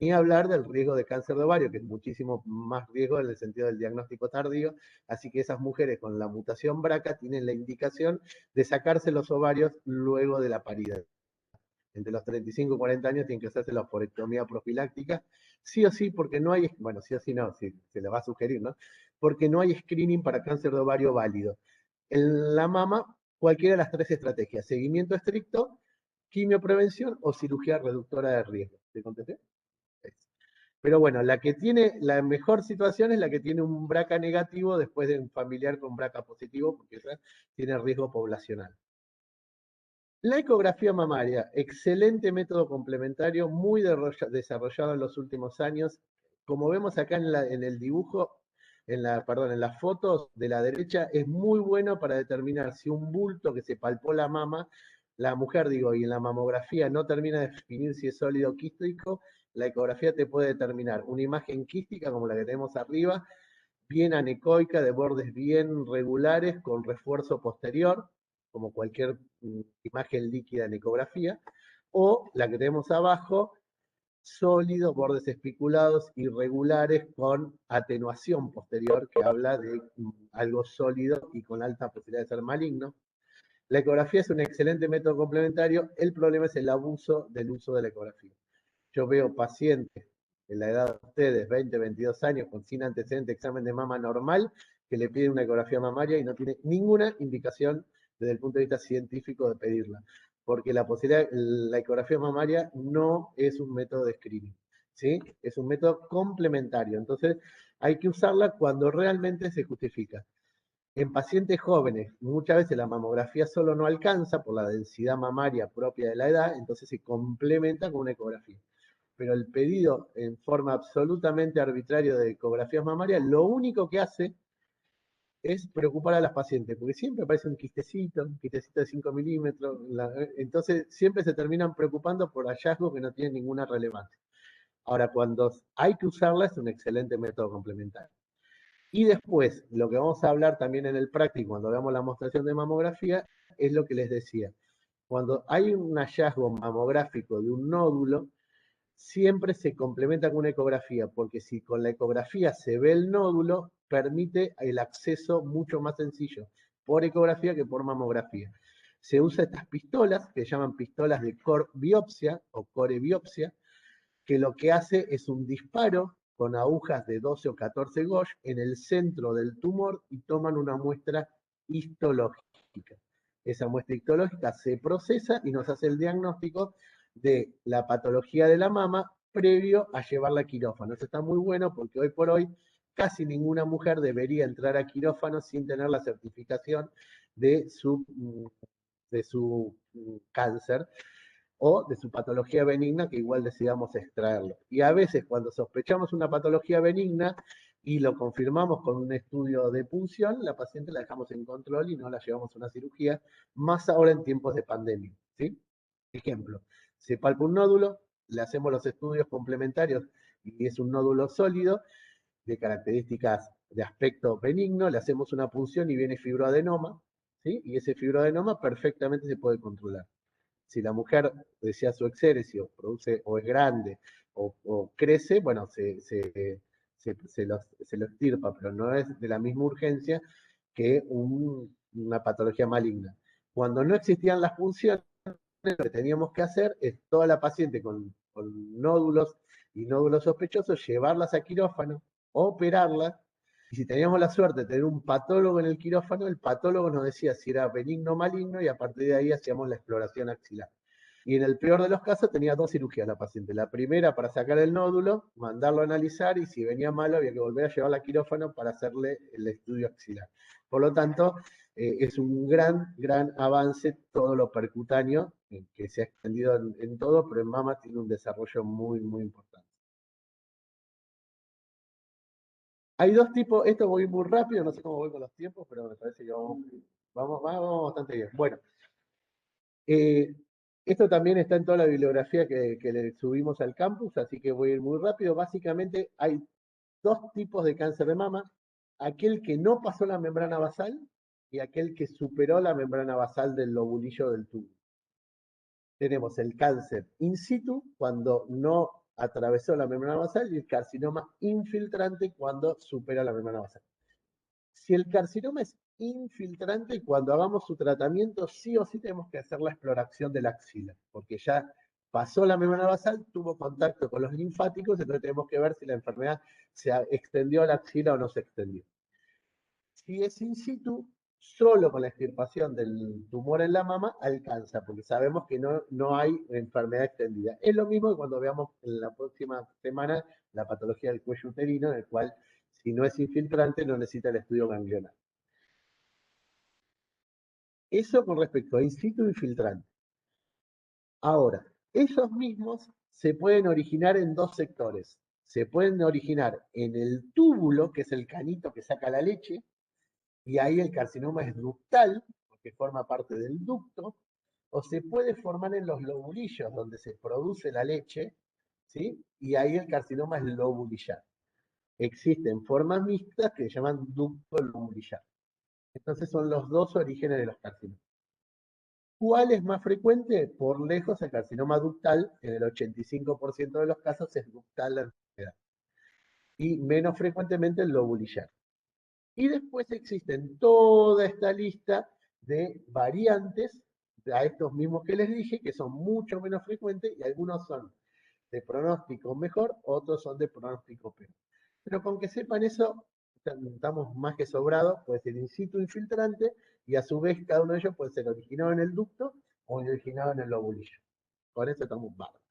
[SPEAKER 1] Ni hablar del riesgo de cáncer de ovario, que es muchísimo más riesgo en el sentido del diagnóstico tardío, así que esas mujeres con la mutación BRCA tienen la indicación de sacarse los ovarios luego de la paridad. Entre los 35 y 40 años tienen que hacerse la oophorectomía profiláctica, sí o sí, porque no hay, bueno, sí o sí no, si se le va a sugerir, ¿no? Porque no hay screening para cáncer de ovario válido. En la mama, cualquiera de las tres estrategias, seguimiento estricto, quimioprevención o cirugía reductora de riesgo. ¿Te contesté? Pero bueno, la que tiene la mejor situación es la que tiene un BRCA negativo después de un familiar con BRCA positivo, porque esa tiene riesgo poblacional. La ecografía mamaria, excelente método complementario, muy desarrollado en los últimos años. Como vemos acá en el dibujo, perdón, en las fotos de la derecha, es muy bueno para determinar si un bulto que se palpó la mama, la mujer, digo, y en la mamografía no termina de definir si es sólido o quístico, la ecografía te puede determinar una imagen quística como la que tenemos arriba, bien anecoica, de bordes bien regulares, con refuerzo posterior, como cualquier imagen líquida en ecografía, o la que tenemos abajo, sólido, bordes espiculados, irregulares, con atenuación posterior, que habla de algo sólido y con alta posibilidad de ser maligno. La ecografía es un excelente método complementario, el problema es el abuso del uso de la ecografía. Yo veo pacientes en la edad de ustedes, 20, 22 años, con sin antecedente examen de mama normal, que le piden una ecografía mamaria y no tiene ninguna indicación desde el punto de vista científico de pedirla, porque la ecografía mamaria no es un método de screening, ¿sí? Es un método complementario, entonces hay que usarla cuando realmente se justifica. En pacientes jóvenes, muchas veces la mamografía solo no alcanza por la densidad mamaria propia de la edad, entonces se complementa con una ecografía. Pero el pedido en forma absolutamente arbitraria de ecografías mamarias, lo único que hace es preocupar a las pacientes, porque siempre aparece un quistecito de 5 milímetros, entonces siempre se terminan preocupando por hallazgos que no tienen ninguna relevancia. Ahora, cuando hay que usarla, es un excelente método complementario. Y después, lo que vamos a hablar también en el práctico, cuando veamos la mostración de mamografía, es lo que les decía. Cuando hay un hallazgo mamográfico de un nódulo, siempre se complementa con una ecografía, porque si con la ecografía se ve el nódulo, permite el acceso mucho más sencillo por ecografía que por mamografía. Se usa estas pistolas, que se llaman pistolas de core biopsia o core biopsia, que lo que hace es un disparo con agujas de 12 o 14 gauge en el centro del tumor y toman una muestra histológica. Esa muestra histológica se procesa y nos hace el diagnóstico de la patología de la mama previo a llevarla a quirófano. Eso está muy bueno porque hoy por hoy casi ninguna mujer debería entrar a quirófano sin tener la certificación de su cáncer o de su patología benigna que igual decidamos extraerlo. Y a veces cuando sospechamos una patología benigna y lo confirmamos con un estudio de punción, la paciente la dejamos en control y no la llevamos a una cirugía, más ahora en tiempos de pandemia, ¿sí? Ejemplo, se palpa un nódulo, le hacemos los estudios complementarios y es un nódulo sólido de características de aspecto benigno, le hacemos una punción y viene fibroadenoma, ¿sí? Y ese fibroadenoma perfectamente se puede controlar. Si la mujer desea su exéresis o produce o es grande o crece, bueno, se lo extirpa, pero no es de la misma urgencia que una patología maligna. Cuando no existían las funciones, lo que teníamos que hacer es toda la paciente con nódulos y nódulos sospechosos, llevarlas a quirófano, operarlas, y si teníamos la suerte de tener un patólogo en el quirófano, el patólogo nos decía si era benigno o maligno y a partir de ahí hacíamos la exploración axilar. Y en el peor de los casos tenía 2 cirugías la paciente. La primera para sacar el nódulo, mandarlo a analizar y si venía malo había que volver a llevarla a quirófano para hacerle el estudio axilar. Por lo tanto, es un gran avance todo lo percutáneo, que se ha extendido en todo, pero en mama tiene un desarrollo muy importante. Hay dos tipos, esto voy muy rápido, no sé cómo voy con los tiempos, pero me parece que vamos bastante bien. Bueno, eh, esto también está en toda la bibliografía que le subimos al campus, así que voy a ir muy rápido. Básicamente hay dos tipos de cáncer de mama, aquel que no pasó la membrana basal y aquel que superó la membrana basal del lobulillo del tubo. Tenemos el cáncer in situ cuando no atravesó la membrana basal y el carcinoma infiltrante cuando supera la membrana basal. Si el carcinoma es infiltrante, cuando hagamos su tratamiento, sí o sí tenemos que hacer la exploración de la axila, porque ya pasó la membrana basal, tuvo contacto con los linfáticos, entonces tenemos que ver si la enfermedad se extendió a la axila o no se extendió. Si es in situ, solo con la extirpación del tumor en la mama alcanza, porque sabemos que no hay enfermedad extendida. Es lo mismo que cuando veamos en la próxima semana la patología del cuello uterino, en el cual si no es infiltrante no necesita el estudio ganglionar. Eso con respecto a in situ infiltrante. Ahora, esos mismos se pueden originar en dos sectores. Se pueden originar en el túbulo, que es el canito que saca la leche, y ahí el carcinoma es ductal, porque forma parte del ducto, o se puede formar en los lobulillos, donde se produce la leche, ¿sí? Y ahí el carcinoma es lobulillar. Existen formas mixtas que se llaman ducto lobulillar. Entonces son los dos orígenes de los carcinomas. ¿Cuál es más frecuente? Por lejos el carcinoma ductal, en el 85% de los casos es ductal la enfermedad. Y menos frecuentemente el lobulillar. Y después existen toda esta lista de variantes a estos mismos que les dije, que son mucho menos frecuentes y algunos son de pronóstico mejor, otros son de pronóstico peor. Pero con que sepan eso, estamos más que sobrados, puede ser in situ infiltrante y a su vez cada uno de ellos puede ser originado en el ducto o originado en el lobulillo. Con eso estamos bárbaros.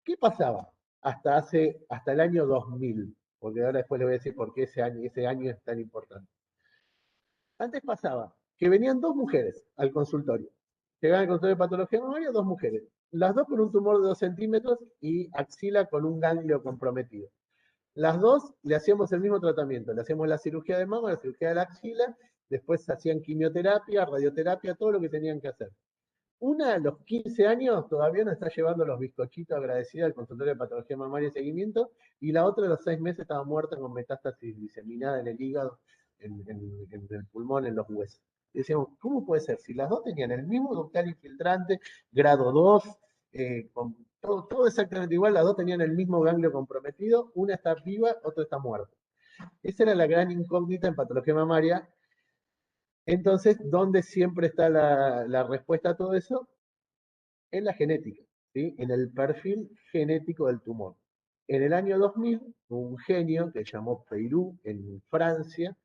[SPEAKER 1] ¿Qué pasaba hasta el año 2000? Porque ahora después les voy a decir por qué ese año es tan importante. Antes pasaba que venían dos mujeres al consultorio. Llegaban al consultorio de patología mamaria, dos mujeres. Las dos con un tumor de 2 centímetros y axila con un ganglio comprometido. Las dos le hacíamos el mismo tratamiento. Le hacíamos la cirugía de mama, la cirugía de la axila, después hacían quimioterapia, radioterapia, todo lo que tenían que hacer. Una a los 15 años todavía nos está llevando los bizcochitos agradecida al consultorio de patología mamaria y seguimiento, y la otra a los 6 meses estaba muerta con metástasis diseminada en el hígado, en el pulmón, en los huesos. Y decíamos, ¿cómo puede ser? Si las dos tenían el mismo ductal infiltrante, grado 2, con todo exactamente igual, las dos tenían el mismo ganglio comprometido, una está viva, otra está muerta. Esa era la gran incógnita en patología mamaria. Entonces, ¿dónde siempre está la respuesta a todo eso? En la genética, ¿sí? En el perfil genético del tumor. En el año 2000, un genio que se llamó Peirou en Francia,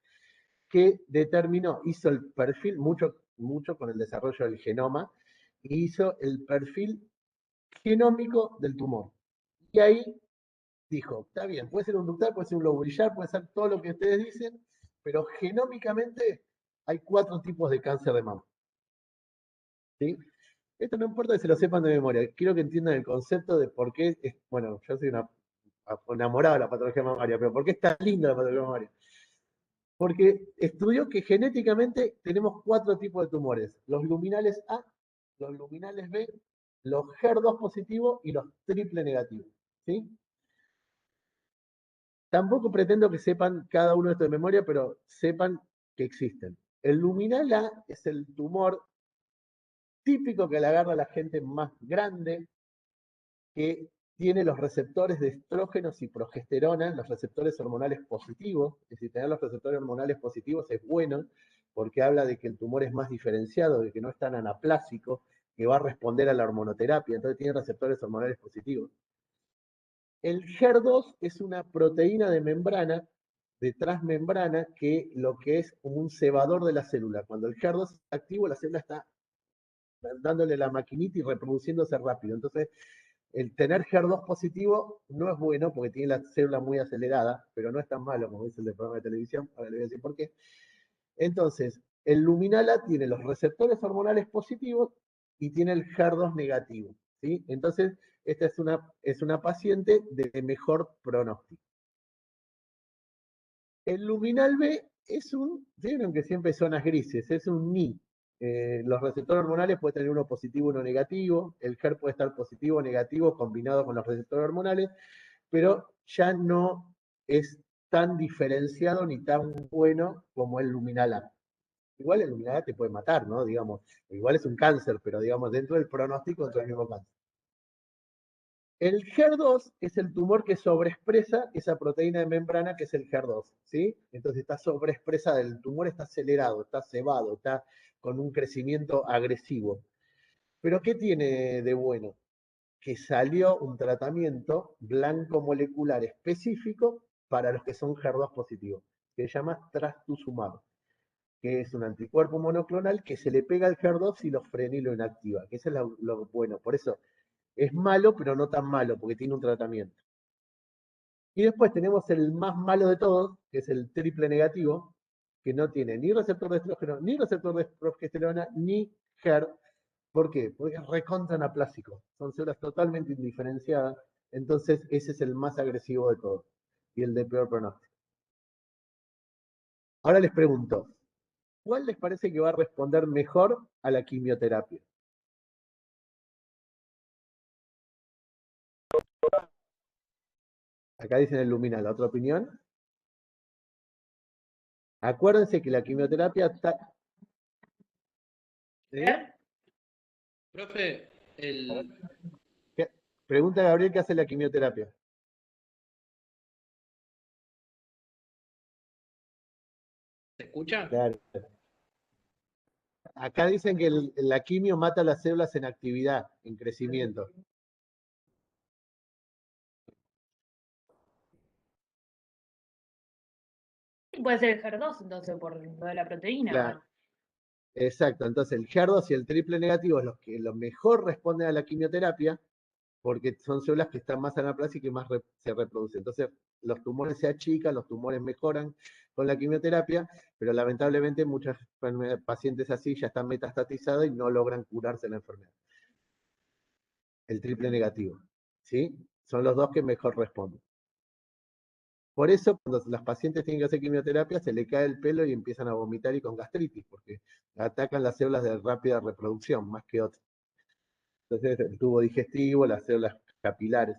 [SPEAKER 1] que determinó, hizo el perfil, mucho con el desarrollo del genoma, hizo el perfil genómico del tumor. Y ahí dijo, está bien, puede ser un ductal, puede ser un lobulillar, puede ser todo lo que ustedes dicen, pero genómicamente hay 4 tipos de cáncer de mama. ¿Sí? Esto no importa que se lo sepan de memoria, quiero que entiendan el concepto de por qué, bueno, yo soy enamorado de la patología mamaria, pero ¿por qué es tan linda la patología mamaria? Porque estudió que genéticamente tenemos 4 tipos de tumores, los luminales A, los luminales B, los HER2 positivos y los triple negativos. ¿Sí? Tampoco pretendo que sepan cada uno de estos de memoria, pero sepan que existen. El luminal A es el tumor típico que le agarra a la gente más grande, que tiene los receptores de estrógenos y progesterona, los receptores hormonales positivos. Es decir, tener los receptores hormonales positivos es bueno porque habla de que el tumor es más diferenciado, de que no es tan anaplásico, que va a responder a la hormonoterapia, entonces tiene receptores hormonales positivos. El HER2 es una proteína de membrana, de transmembrana, que lo que es como un cebador de la célula. Cuando el HER2 está activo, la célula está dándole la maquinita y reproduciéndose rápido. Entonces, el tener HER2 positivo no es bueno porque tiene la célula muy acelerada, pero no es tan malo como dice el del programa de televisión. Ahora le voy a decir por qué. Entonces, el luminala tiene los receptores hormonales positivos y tiene el HER2 negativo. ¿Sí? Entonces, esta es una paciente de mejor pronóstico. El luminal B es vieron que siempre son zonas grises, es un Ni. Los receptores hormonales pueden tener uno positivo, uno negativo, el HER puede estar positivo o negativo combinado con los receptores hormonales, pero ya no es tan diferenciado ni tan bueno como el luminal A. Igual el luminal A te puede matar, ¿no? Digamos, igual es un cáncer, pero digamos, dentro del pronóstico dentro del mismo cáncer. El HER2 es el tumor que sobreexpresa esa proteína de membrana que es el HER2, ¿sí? Entonces está sobreexpresa, el tumor está acelerado, está cebado, está con un crecimiento agresivo. Pero ¿qué tiene de bueno? Que salió un tratamiento blanco molecular específico para los que son HER2 positivos, que se llama trastuzumab, que es un anticuerpo monoclonal que se le pega al HER2 y lo frena y lo inactiva, que eso es lo bueno. Por eso es malo, pero no tan malo, porque tiene un tratamiento. Y después tenemos el más malo de todos, que es el triple negativo, que no tiene ni receptor de estrógeno, ni receptor de progesterona, ni HER. ¿Por qué? Porque es recontra anaplásico. Son células totalmente indiferenciadas. Entonces, ese es el más agresivo de todos. Y el de peor pronóstico. Ahora les pregunto, ¿cuál les parece que va a responder mejor a la quimioterapia? Acá dicen el luminal. ¿Otra opinión? Acuérdense que la quimioterapia está... ¿Sí?
[SPEAKER 3] Profe, el...
[SPEAKER 1] Pregunta a Gabriel qué hace la quimioterapia.
[SPEAKER 3] ¿Se escucha?
[SPEAKER 1] Claro. Acá dicen que la quimio mata las células en actividad, en crecimiento.
[SPEAKER 4] Puede ser el HER2 entonces por lo de la proteína, ¿o
[SPEAKER 1] Claro,
[SPEAKER 4] no?
[SPEAKER 1] exacto. Entonces el HER2 y el triple negativo es los que lo mejor responden a la quimioterapia, porque son células que están más anaplásicas y que más se reproducen. Entonces, los tumores se achican, los tumores mejoran con la quimioterapia, pero lamentablemente muchos pacientes así ya están metastatizados y no logran curarse la enfermedad. El triple negativo, ¿sí? Son los dos que mejor responden. Por eso, cuando los pacientes tienen que hacer quimioterapia, se le cae el pelo y empiezan a vomitar y con gastritis, porque atacan las células de rápida reproducción más que otras. Entonces, el tubo digestivo, las células capilares.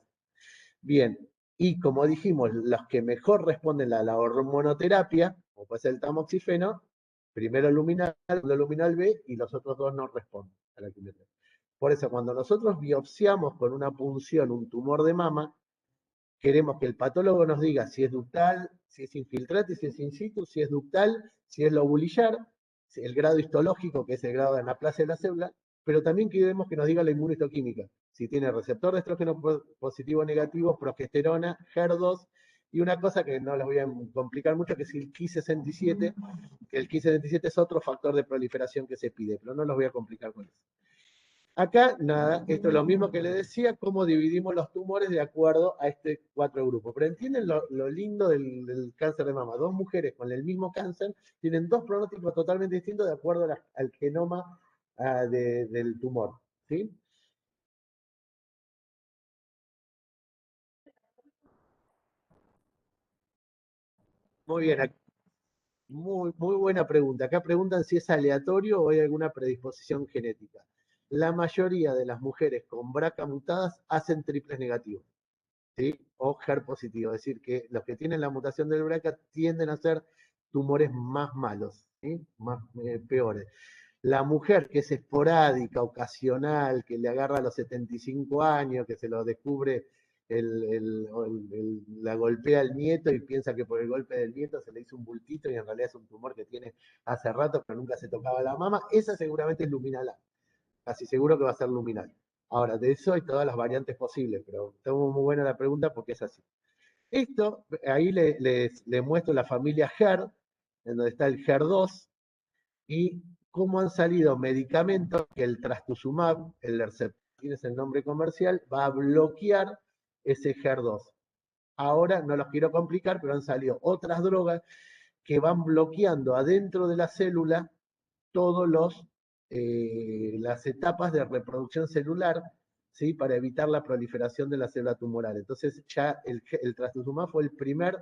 [SPEAKER 1] Bien, y como dijimos, los que mejor responden a la hormonoterapia, como puede ser el tamoxifeno, primero luminal, segundo luminal B, y los otros dos no responden a la quimioterapia. Por eso, cuando nosotros biopsiamos con una punción un tumor de mama, queremos que el patólogo nos diga si es ductal, si es infiltrante, si es in situ, si es ductal, si es lobulillar, el grado histológico, que es el grado de anaplasia de la célula, pero también queremos que nos diga la inmunohistoquímica, si tiene receptor de estrógeno positivo o negativo, progesterona, HER2, y una cosa que no les voy a complicar mucho, que es el Ki67, que el Ki67 es otro factor de proliferación que se pide, pero no los voy a complicar con eso. Acá, nada, esto es lo mismo que le decía, cómo dividimos los tumores de acuerdo a este 4 grupos. Pero entienden lo lindo del cáncer de mama. Dos mujeres con el mismo cáncer tienen dos pronósticos totalmente distintos de acuerdo al genoma del tumor. ¿Sí? Muy bien, muy buena pregunta. Acá preguntan si es aleatorio o hay alguna predisposición genética. La mayoría de las mujeres con BRCA mutadas hacen triples negativos. ¿Sí? O HER positivo, es decir, que los que tienen la mutación del BRCA tienden a ser tumores más malos, ¿sí? Más peores. La mujer que es esporádica, ocasional, que le agarra a los 75 años, que se lo descubre, la golpea el nieto y piensa que por el golpe del nieto se le hizo un bultito y en realidad es un tumor que tiene hace rato, pero nunca se tocaba la mama, esa seguramente es luminal A. Casi seguro que va a ser luminal. Ahora, de eso hay todas las variantes posibles, pero tengo muy buena la pregunta porque es así. Esto, ahí les muestro la familia HER, en donde está el HER2, y cómo han salido medicamentos que el trastuzumab, el Herceptin es el nombre comercial, va a bloquear ese HER2. Ahora no los quiero complicar, pero han salido otras drogas que van bloqueando adentro de la célula todos las etapas de reproducción celular, ¿sí? Para evitar la proliferación de la célula tumoral. Entonces ya el trastuzumab fue el primer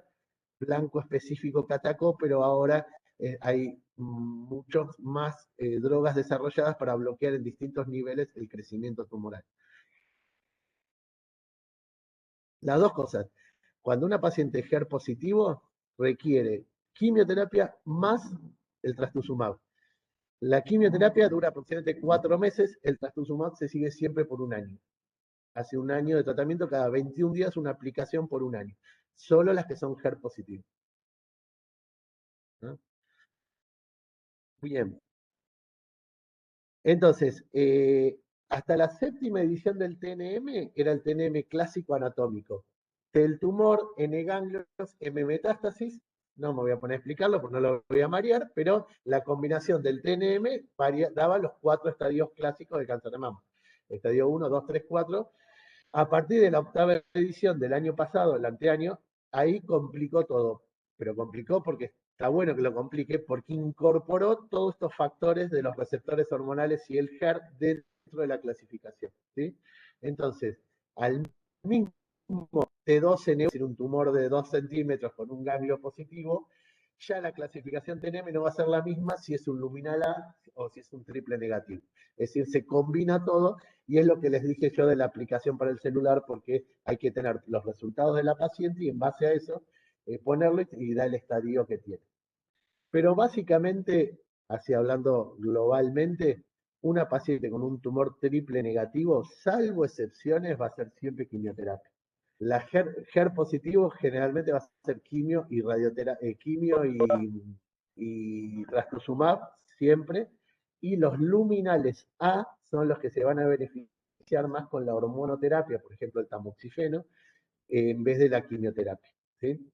[SPEAKER 1] blanco específico que atacó, pero ahora hay muchos más drogas desarrolladas para bloquear en distintos niveles el crecimiento tumoral. Las dos cosas. Cuando una paciente es HER positivo, requiere quimioterapia más el trastuzumab. La quimioterapia dura aproximadamente 4 meses, el trastuzumab se sigue siempre por un año. Hace un año de tratamiento, cada 21 días una aplicación por un año. Solo las que son HER positivas. ¿No? Bien. Entonces, hasta la séptima edición del TNM era el TNM clásico anatómico. El tumor, N ganglios, M metástasis, no me voy a poner a explicarlo porque no lo voy a marear, pero la combinación del TNM daba los 4 estadios clásicos del cáncer de mama. Estadio 1, 2, 3, 4. A partir de la octava edición del año pasado, el anteaño, ahí complicó todo. Pero complicó porque está bueno que lo complique, porque incorporó todos estos factores de los receptores hormonales y el HER dentro de la clasificación. ¿Sí? Entonces, al mismo T12, es decir, un tumor de 2 centímetros con un ganglio positivo, ya la clasificación TNM no va a ser la misma si es un luminal A o si es un triple negativo. Es decir, se combina todo y es lo que les dije yo de la aplicación para el celular, porque hay que tener los resultados de la paciente y en base a eso ponerlo y dar el estadio que tiene. Pero básicamente, así hablando globalmente, una paciente con un tumor triple negativo, salvo excepciones, va a ser siempre quimioterapia. La HER positivo generalmente va a ser quimio y quimio y trastuzumab siempre, y los luminales A son los que se van a beneficiar más con la hormonoterapia, por ejemplo el tamoxifeno, en vez de la quimioterapia, ¿sí?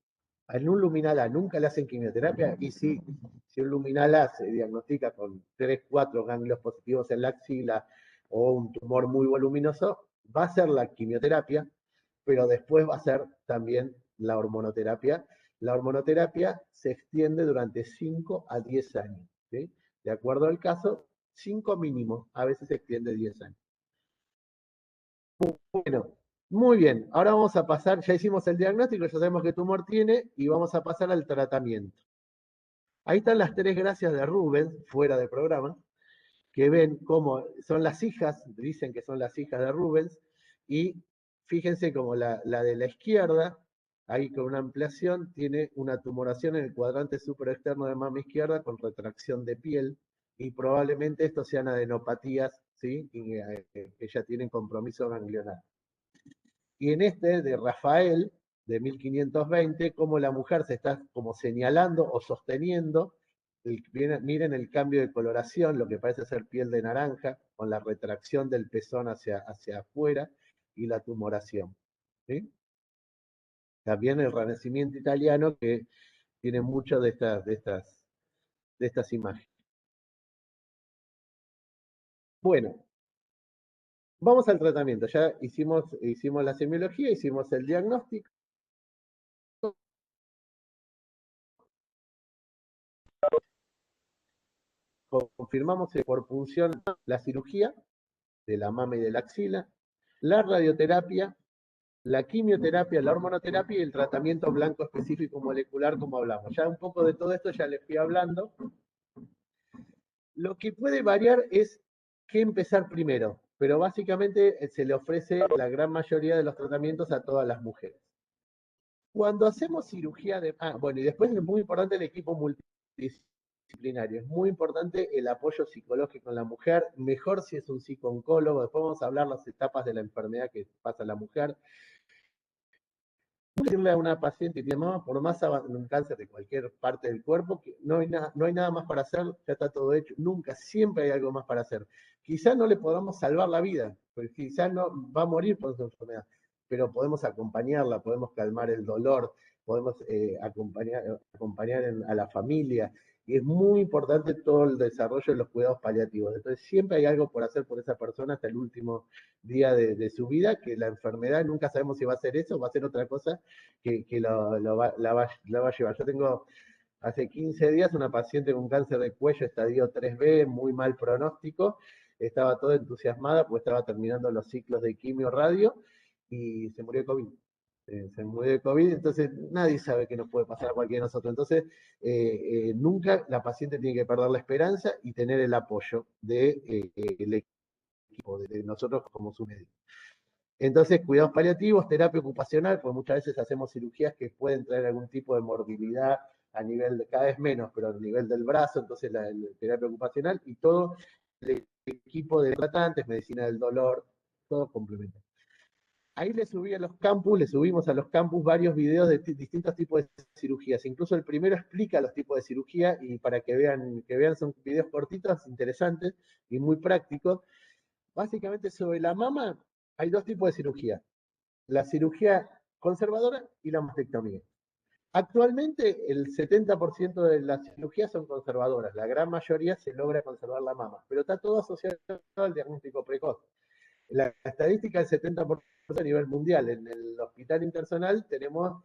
[SPEAKER 1] En un luminal A nunca le hacen quimioterapia, y sí, si un luminal A se diagnostica con 3, 4 ganglios positivos en la axila o un tumor muy voluminoso, va a ser la quimioterapia, pero después va a ser también la hormonoterapia. La hormonoterapia se extiende durante 5 a 10 años, ¿sí? De acuerdo al caso, 5 mínimo, a veces se extiende 10 años. Bueno, muy bien, ahora vamos a pasar, ya hicimos el diagnóstico, ya sabemos qué tumor tiene y vamos a pasar al tratamiento. Ahí están las 3 gracias de Rubens, fuera de programa, que ven cómo son las hijas, dicen que son las hijas de Rubens, y fíjense como la de la izquierda, ahí con una ampliación, tiene una tumoración en el cuadrante superexterno de mama izquierda con retracción de piel, y probablemente estos sean adenopatías, ¿sí? Que ya tienen compromiso ganglionar. Y en este de Rafael, de 1520, como la mujer se está como señalando o sosteniendo, miren el cambio de coloración, lo que parece ser piel de naranja, con la retracción del pezón hacia afuera y la tumoración, ¿sí? También el Renacimiento italiano, que tiene mucho de estas imágenes. Bueno, vamos al tratamiento. Ya hicimos la semiología, hicimos el diagnóstico. Confirmamos por punción la cirugía de la mama y de la axila, la radioterapia, la quimioterapia, la hormonoterapia y el tratamiento blanco específico molecular, como hablamos. Ya un poco de todo esto ya les fui hablando. Lo que puede variar es qué empezar primero, pero básicamente se le ofrece la gran mayoría de los tratamientos a todas las mujeres. Cuando hacemos cirugía de... bueno, y después es muy importante el equipo multidisciplinario. Es muy importante el apoyo psicológico en la mujer, mejor si es un psico-oncólogo. Después vamos a hablar las etapas de la enfermedad que pasa a la mujer. Decirle a una paciente que tiene mama, por más un cáncer de cualquier parte del cuerpo, que no hay nada más para hacer, ya está todo hecho. Nunca, siempre hay algo más para hacer. Quizás no le podamos salvar la vida, porque quizás no va a morir por su enfermedad, pero podemos acompañarla, podemos calmar el dolor, podemos acompañar a la familia. Y es muy importante todo el desarrollo de los cuidados paliativos. Entonces siempre hay algo por hacer por esa persona hasta el último día de su vida, que la enfermedad nunca sabemos si va a ser eso o va a ser otra cosa que la va a llevar. Yo tengo hace 15 días una paciente con cáncer de cuello, estadio 3B, muy mal pronóstico, estaba toda entusiasmada porque estaba terminando los ciclos de quimio radio y se murió de COVID. Se murió de COVID, entonces nadie sabe qué nos puede pasar a cualquiera de nosotros. Entonces, nunca la paciente tiene que perder la esperanza y tener el apoyo del equipo, de nosotros como su médico. Entonces, cuidados paliativos, terapia ocupacional, porque muchas veces hacemos cirugías que pueden traer algún tipo de morbilidad a nivel de, cada vez menos, pero a nivel del brazo, entonces la terapia ocupacional y todo el equipo de tratantes, medicina del dolor, todo complementario. Ahí le subimos a los campus varios videos de distintos tipos de cirugías. Incluso el primero explica los tipos de cirugía y para que vean son videos cortitos, interesantes y muy prácticos. Básicamente sobre la mama hay 2 tipos de cirugía. La cirugía conservadora y la mastectomía. Actualmente el 70% de las cirugías son conservadoras, la gran mayoría se logra conservar la mama, pero está todo asociado al diagnóstico precoz. La estadística del 70% a nivel mundial, en el hospital internacional tenemos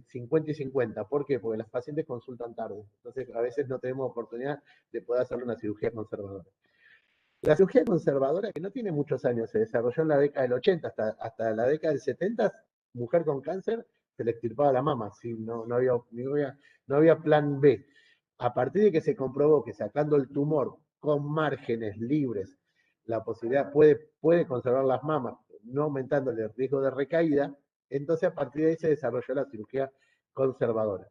[SPEAKER 1] 50 y 50. ¿Por qué? Porque las pacientes consultan tarde, entonces a veces no tenemos oportunidad de poder hacer una cirugía conservadora. La cirugía conservadora, que no tiene muchos años, se desarrolló en la década del 80, hasta la década del 70, mujer con cáncer se le extirpaba la mama, ¿sí? No había plan B. A partir de que se comprobó que sacando el tumor con márgenes libres, la posibilidad puede conservar las mamas, no aumentándole el riesgo de recaída, entonces a partir de ahí se desarrolló la cirugía conservadora.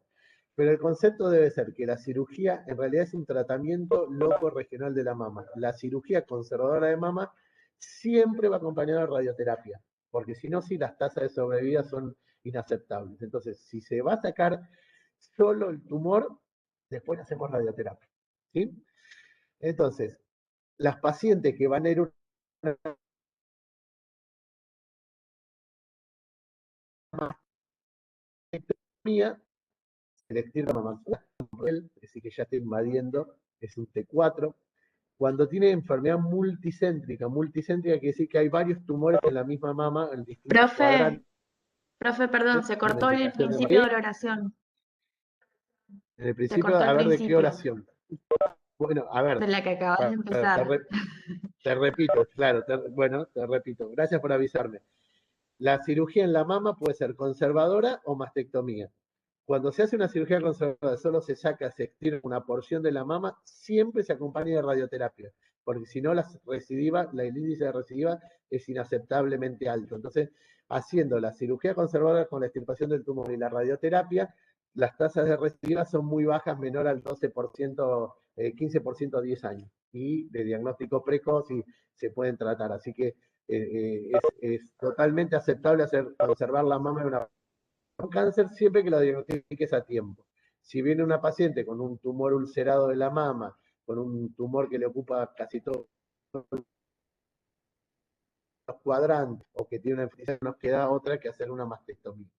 [SPEAKER 1] Pero el concepto debe ser que la cirugía en realidad es un tratamiento loco regional de la mama. La cirugía conservadora de mama siempre va acompañada de radioterapia, porque si no, sí, las tasas de sobrevida son inaceptables. Entonces, si se va a sacar solo el tumor, después hacemos radioterapia. ¿Sí? Entonces, las pacientes que van a ir a una mastectomía, se les tira la mama, es decir, que ya está invadiendo, es un T4. Cuando tiene enfermedad multicéntrica quiere decir que hay varios tumores en la misma mama, en distintos cuadrantes.
[SPEAKER 2] Profe, perdón, se cortó el
[SPEAKER 1] Ramificación de
[SPEAKER 2] principio de
[SPEAKER 1] matriz.
[SPEAKER 2] la oración.
[SPEAKER 1] En el
[SPEAKER 2] Se
[SPEAKER 1] principio,
[SPEAKER 2] cortó
[SPEAKER 1] a
[SPEAKER 2] el
[SPEAKER 1] ver de qué
[SPEAKER 2] principio
[SPEAKER 1] oración. Bueno, a ver,
[SPEAKER 2] de la que acabas de
[SPEAKER 1] te,
[SPEAKER 2] empezar.
[SPEAKER 1] te repito, claro, bueno, te repito. Gracias por avisarme. La cirugía en la mama puede ser conservadora o mastectomía. Cuando se hace una cirugía conservadora, solo se saca, se estira una porción de la mama, siempre se acompaña de radioterapia, porque si no, el índice de recidiva es inaceptablemente alto. Entonces, haciendo la cirugía conservadora con la extirpación del tumor y la radioterapia, las tasas de recidiva son muy bajas, menor al 12%, 15% a 10 años. Y de diagnóstico precoz y se pueden tratar. Así que es totalmente aceptable conservar la mama de un cáncer siempre que lo diagnostiques a tiempo. Si viene una paciente con un tumor ulcerado de la mama, con un tumor que le ocupa casi todos los cuadrantes o que tiene una enfermedad, nos queda otra que hacer una mastectomía.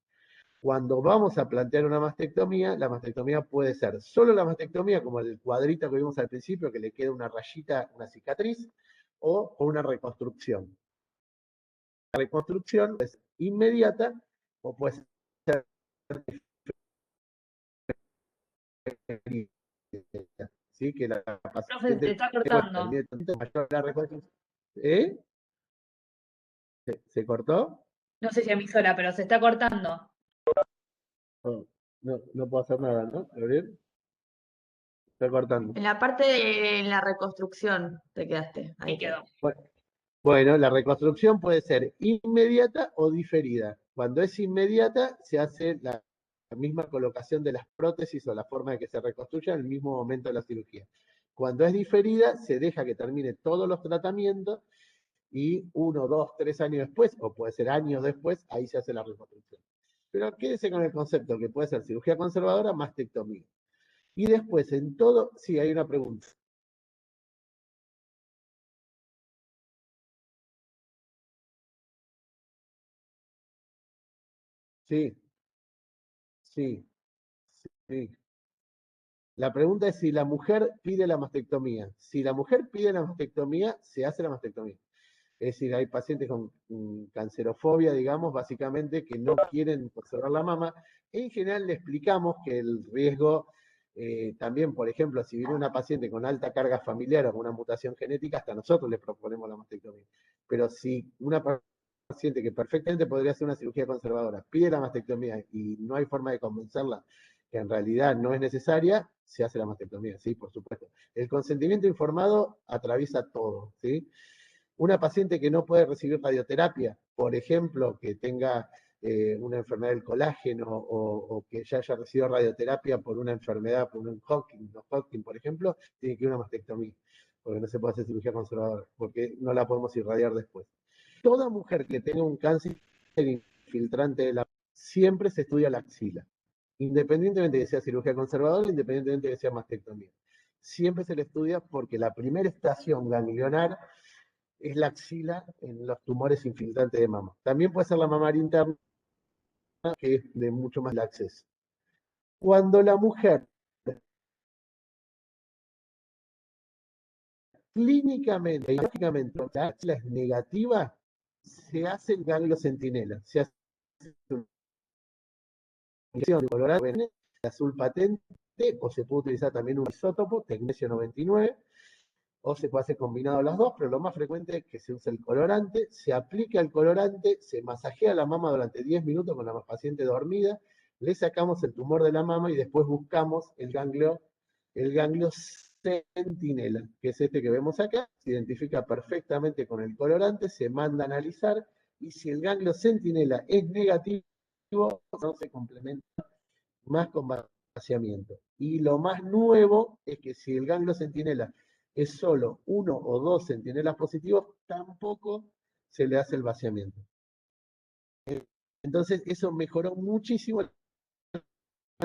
[SPEAKER 1] Cuando vamos a plantear una mastectomía, la mastectomía puede ser solo la mastectomía, como el cuadrito que vimos al principio, que le queda una rayita, una cicatriz, o una reconstrucción. La reconstrucción es inmediata o puede ser ¿sí? Que la
[SPEAKER 4] Profe, se
[SPEAKER 1] paciente
[SPEAKER 4] está cortando.
[SPEAKER 1] termine mayor la reconstrucción. ¿Eh? ¿Se cortó?
[SPEAKER 4] No sé si a mí sola, pero se está cortando.
[SPEAKER 1] Oh, no, no puedo hacer nada, ¿no? ¿Gabriel? Está cortando.
[SPEAKER 2] En la parte de la reconstrucción te quedaste.
[SPEAKER 4] Ahí quedó.
[SPEAKER 1] Bueno, la reconstrucción puede ser inmediata o diferida. Cuando es inmediata, se hace la misma colocación de las prótesis o la forma de que se reconstruya en el mismo momento de la cirugía. Cuando es diferida, se deja que termine todos los tratamientos y 1, 2, 3 años después, o puede ser años después, ahí se hace la reconstrucción. Pero quédese con el concepto que puede ser cirugía conservadora, mastectomía. Y después, en todo, sí, hay una pregunta. Sí, sí, sí. La pregunta es si la mujer pide la mastectomía. Si la mujer pide la mastectomía, se hace la mastectomía. Es decir, hay pacientes con cancerofobia, digamos, básicamente, que no quieren conservar la mama. En general le explicamos que el riesgo, también, por ejemplo, si viene una paciente con alta carga familiar o con una mutación genética, hasta nosotros le proponemos la mastectomía. Pero si una paciente que perfectamente podría hacer una cirugía conservadora pide la mastectomía y no hay forma de convencerla que en realidad no es necesaria, se hace la mastectomía, sí, por supuesto. El consentimiento informado atraviesa todo, ¿sí? Una paciente que no puede recibir radioterapia, por ejemplo, que tenga una enfermedad del colágeno o que ya haya recibido radioterapia por una enfermedad, por un Hodgkin, por ejemplo, tiene que ir a una mastectomía, porque no se puede hacer cirugía conservadora, porque no la podemos irradiar después. Toda mujer que tenga un cáncer infiltrante de la siempre se estudia la axila, independientemente de que sea cirugía conservadora, independientemente de que sea mastectomía. Siempre se le estudia porque la primera estación ganglionar es la axila en los tumores infiltrantes de mama. También puede ser la mamaria interna, que es de mucho más acceso. Cuando la mujer clínicamente y biológicamente la axila es negativa, se hace el ganglio centinela, se hace una inyección colorante, azul patente, o se puede utilizar también un isótopo, tecnesio 99, o se puede hacer combinado las dos, pero lo más frecuente es que se use el colorante, se aplica el colorante, se masajea la mama durante 10 minutos con la paciente dormida, le sacamos el tumor de la mama y después buscamos el ganglio centinela, que es este que vemos acá, se identifica perfectamente con el colorante, se manda a analizar, y si el ganglio centinela es negativo, no se complementa más con vaciamiento. Y lo más nuevo es que si el ganglio centinela es solo 1 o 2 centinelas positivos, tampoco se le hace el vaciamiento. Entonces, eso mejoró muchísimo las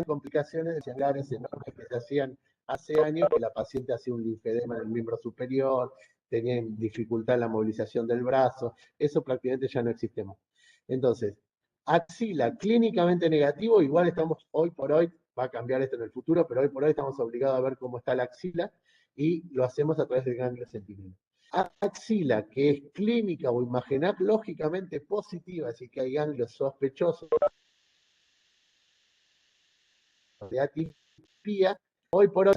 [SPEAKER 1] complicaciones de sangres enormes que se hacían hace años, que la paciente hacía un linfedema en el miembro superior, tenía dificultad en la movilización del brazo, eso prácticamente ya no existe más. Entonces, axila clínicamente negativo, igual estamos hoy por hoy, va a cambiar esto en el futuro, pero hoy por hoy estamos obligados a ver cómo está la axila y lo hacemos a través del ganglio centinela. Axila, que es clínica o imagenológicamente positiva, así que hay ganglios sospechosos de atipía, hoy por hoy,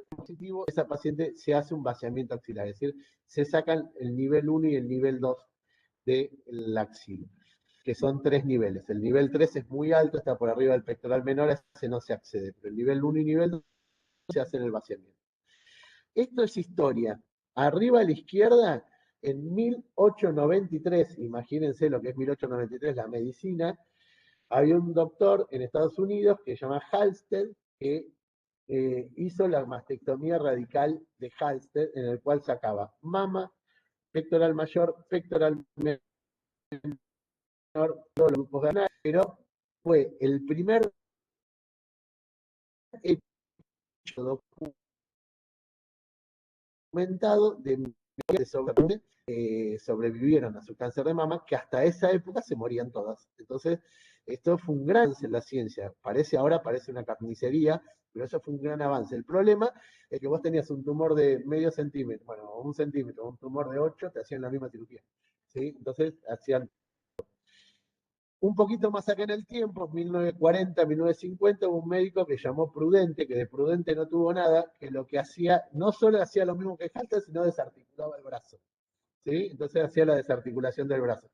[SPEAKER 1] positivo, esa paciente se hace un vaciamiento axilar, es decir, se sacan el nivel 1 y el nivel 2 de la axila, que son 3 niveles. El nivel 3 es muy alto, está por arriba del pectoral menor, ese no se accede, pero el nivel 1 y nivel 2 se hacen el vaciamiento. Esto es historia. Arriba a la izquierda, en 1893, imagínense lo que es 1893, la medicina, había un doctor en Estados Unidos que se llama Halsted, que hizo la mastectomía radical de Halsted, en el cual sacaba mama, pectoral mayor, pectoral menor, todos los grupos ganales, pero fue el primer hecho documentado de mujeres sobrevivieron a su cáncer de mama, que hasta esa época se morían todas. Entonces, esto fue un gran avance en la ciencia. Ahora parece una carnicería, pero eso fue un gran avance. El problema es que vos tenías un tumor de medio centímetro, bueno, 1 centímetro, un tumor de 8, te hacían la misma cirugía. ¿Sí? Entonces, hacían un poquito más acá en el tiempo, 1940, 1950, hubo un médico que llamó Prudente, que de Prudente no tuvo nada, que lo que hacía, no solo hacía lo mismo que Halsted, sino desarticulaba el brazo. ¿Sí? Entonces hacía la desarticulación del brazo.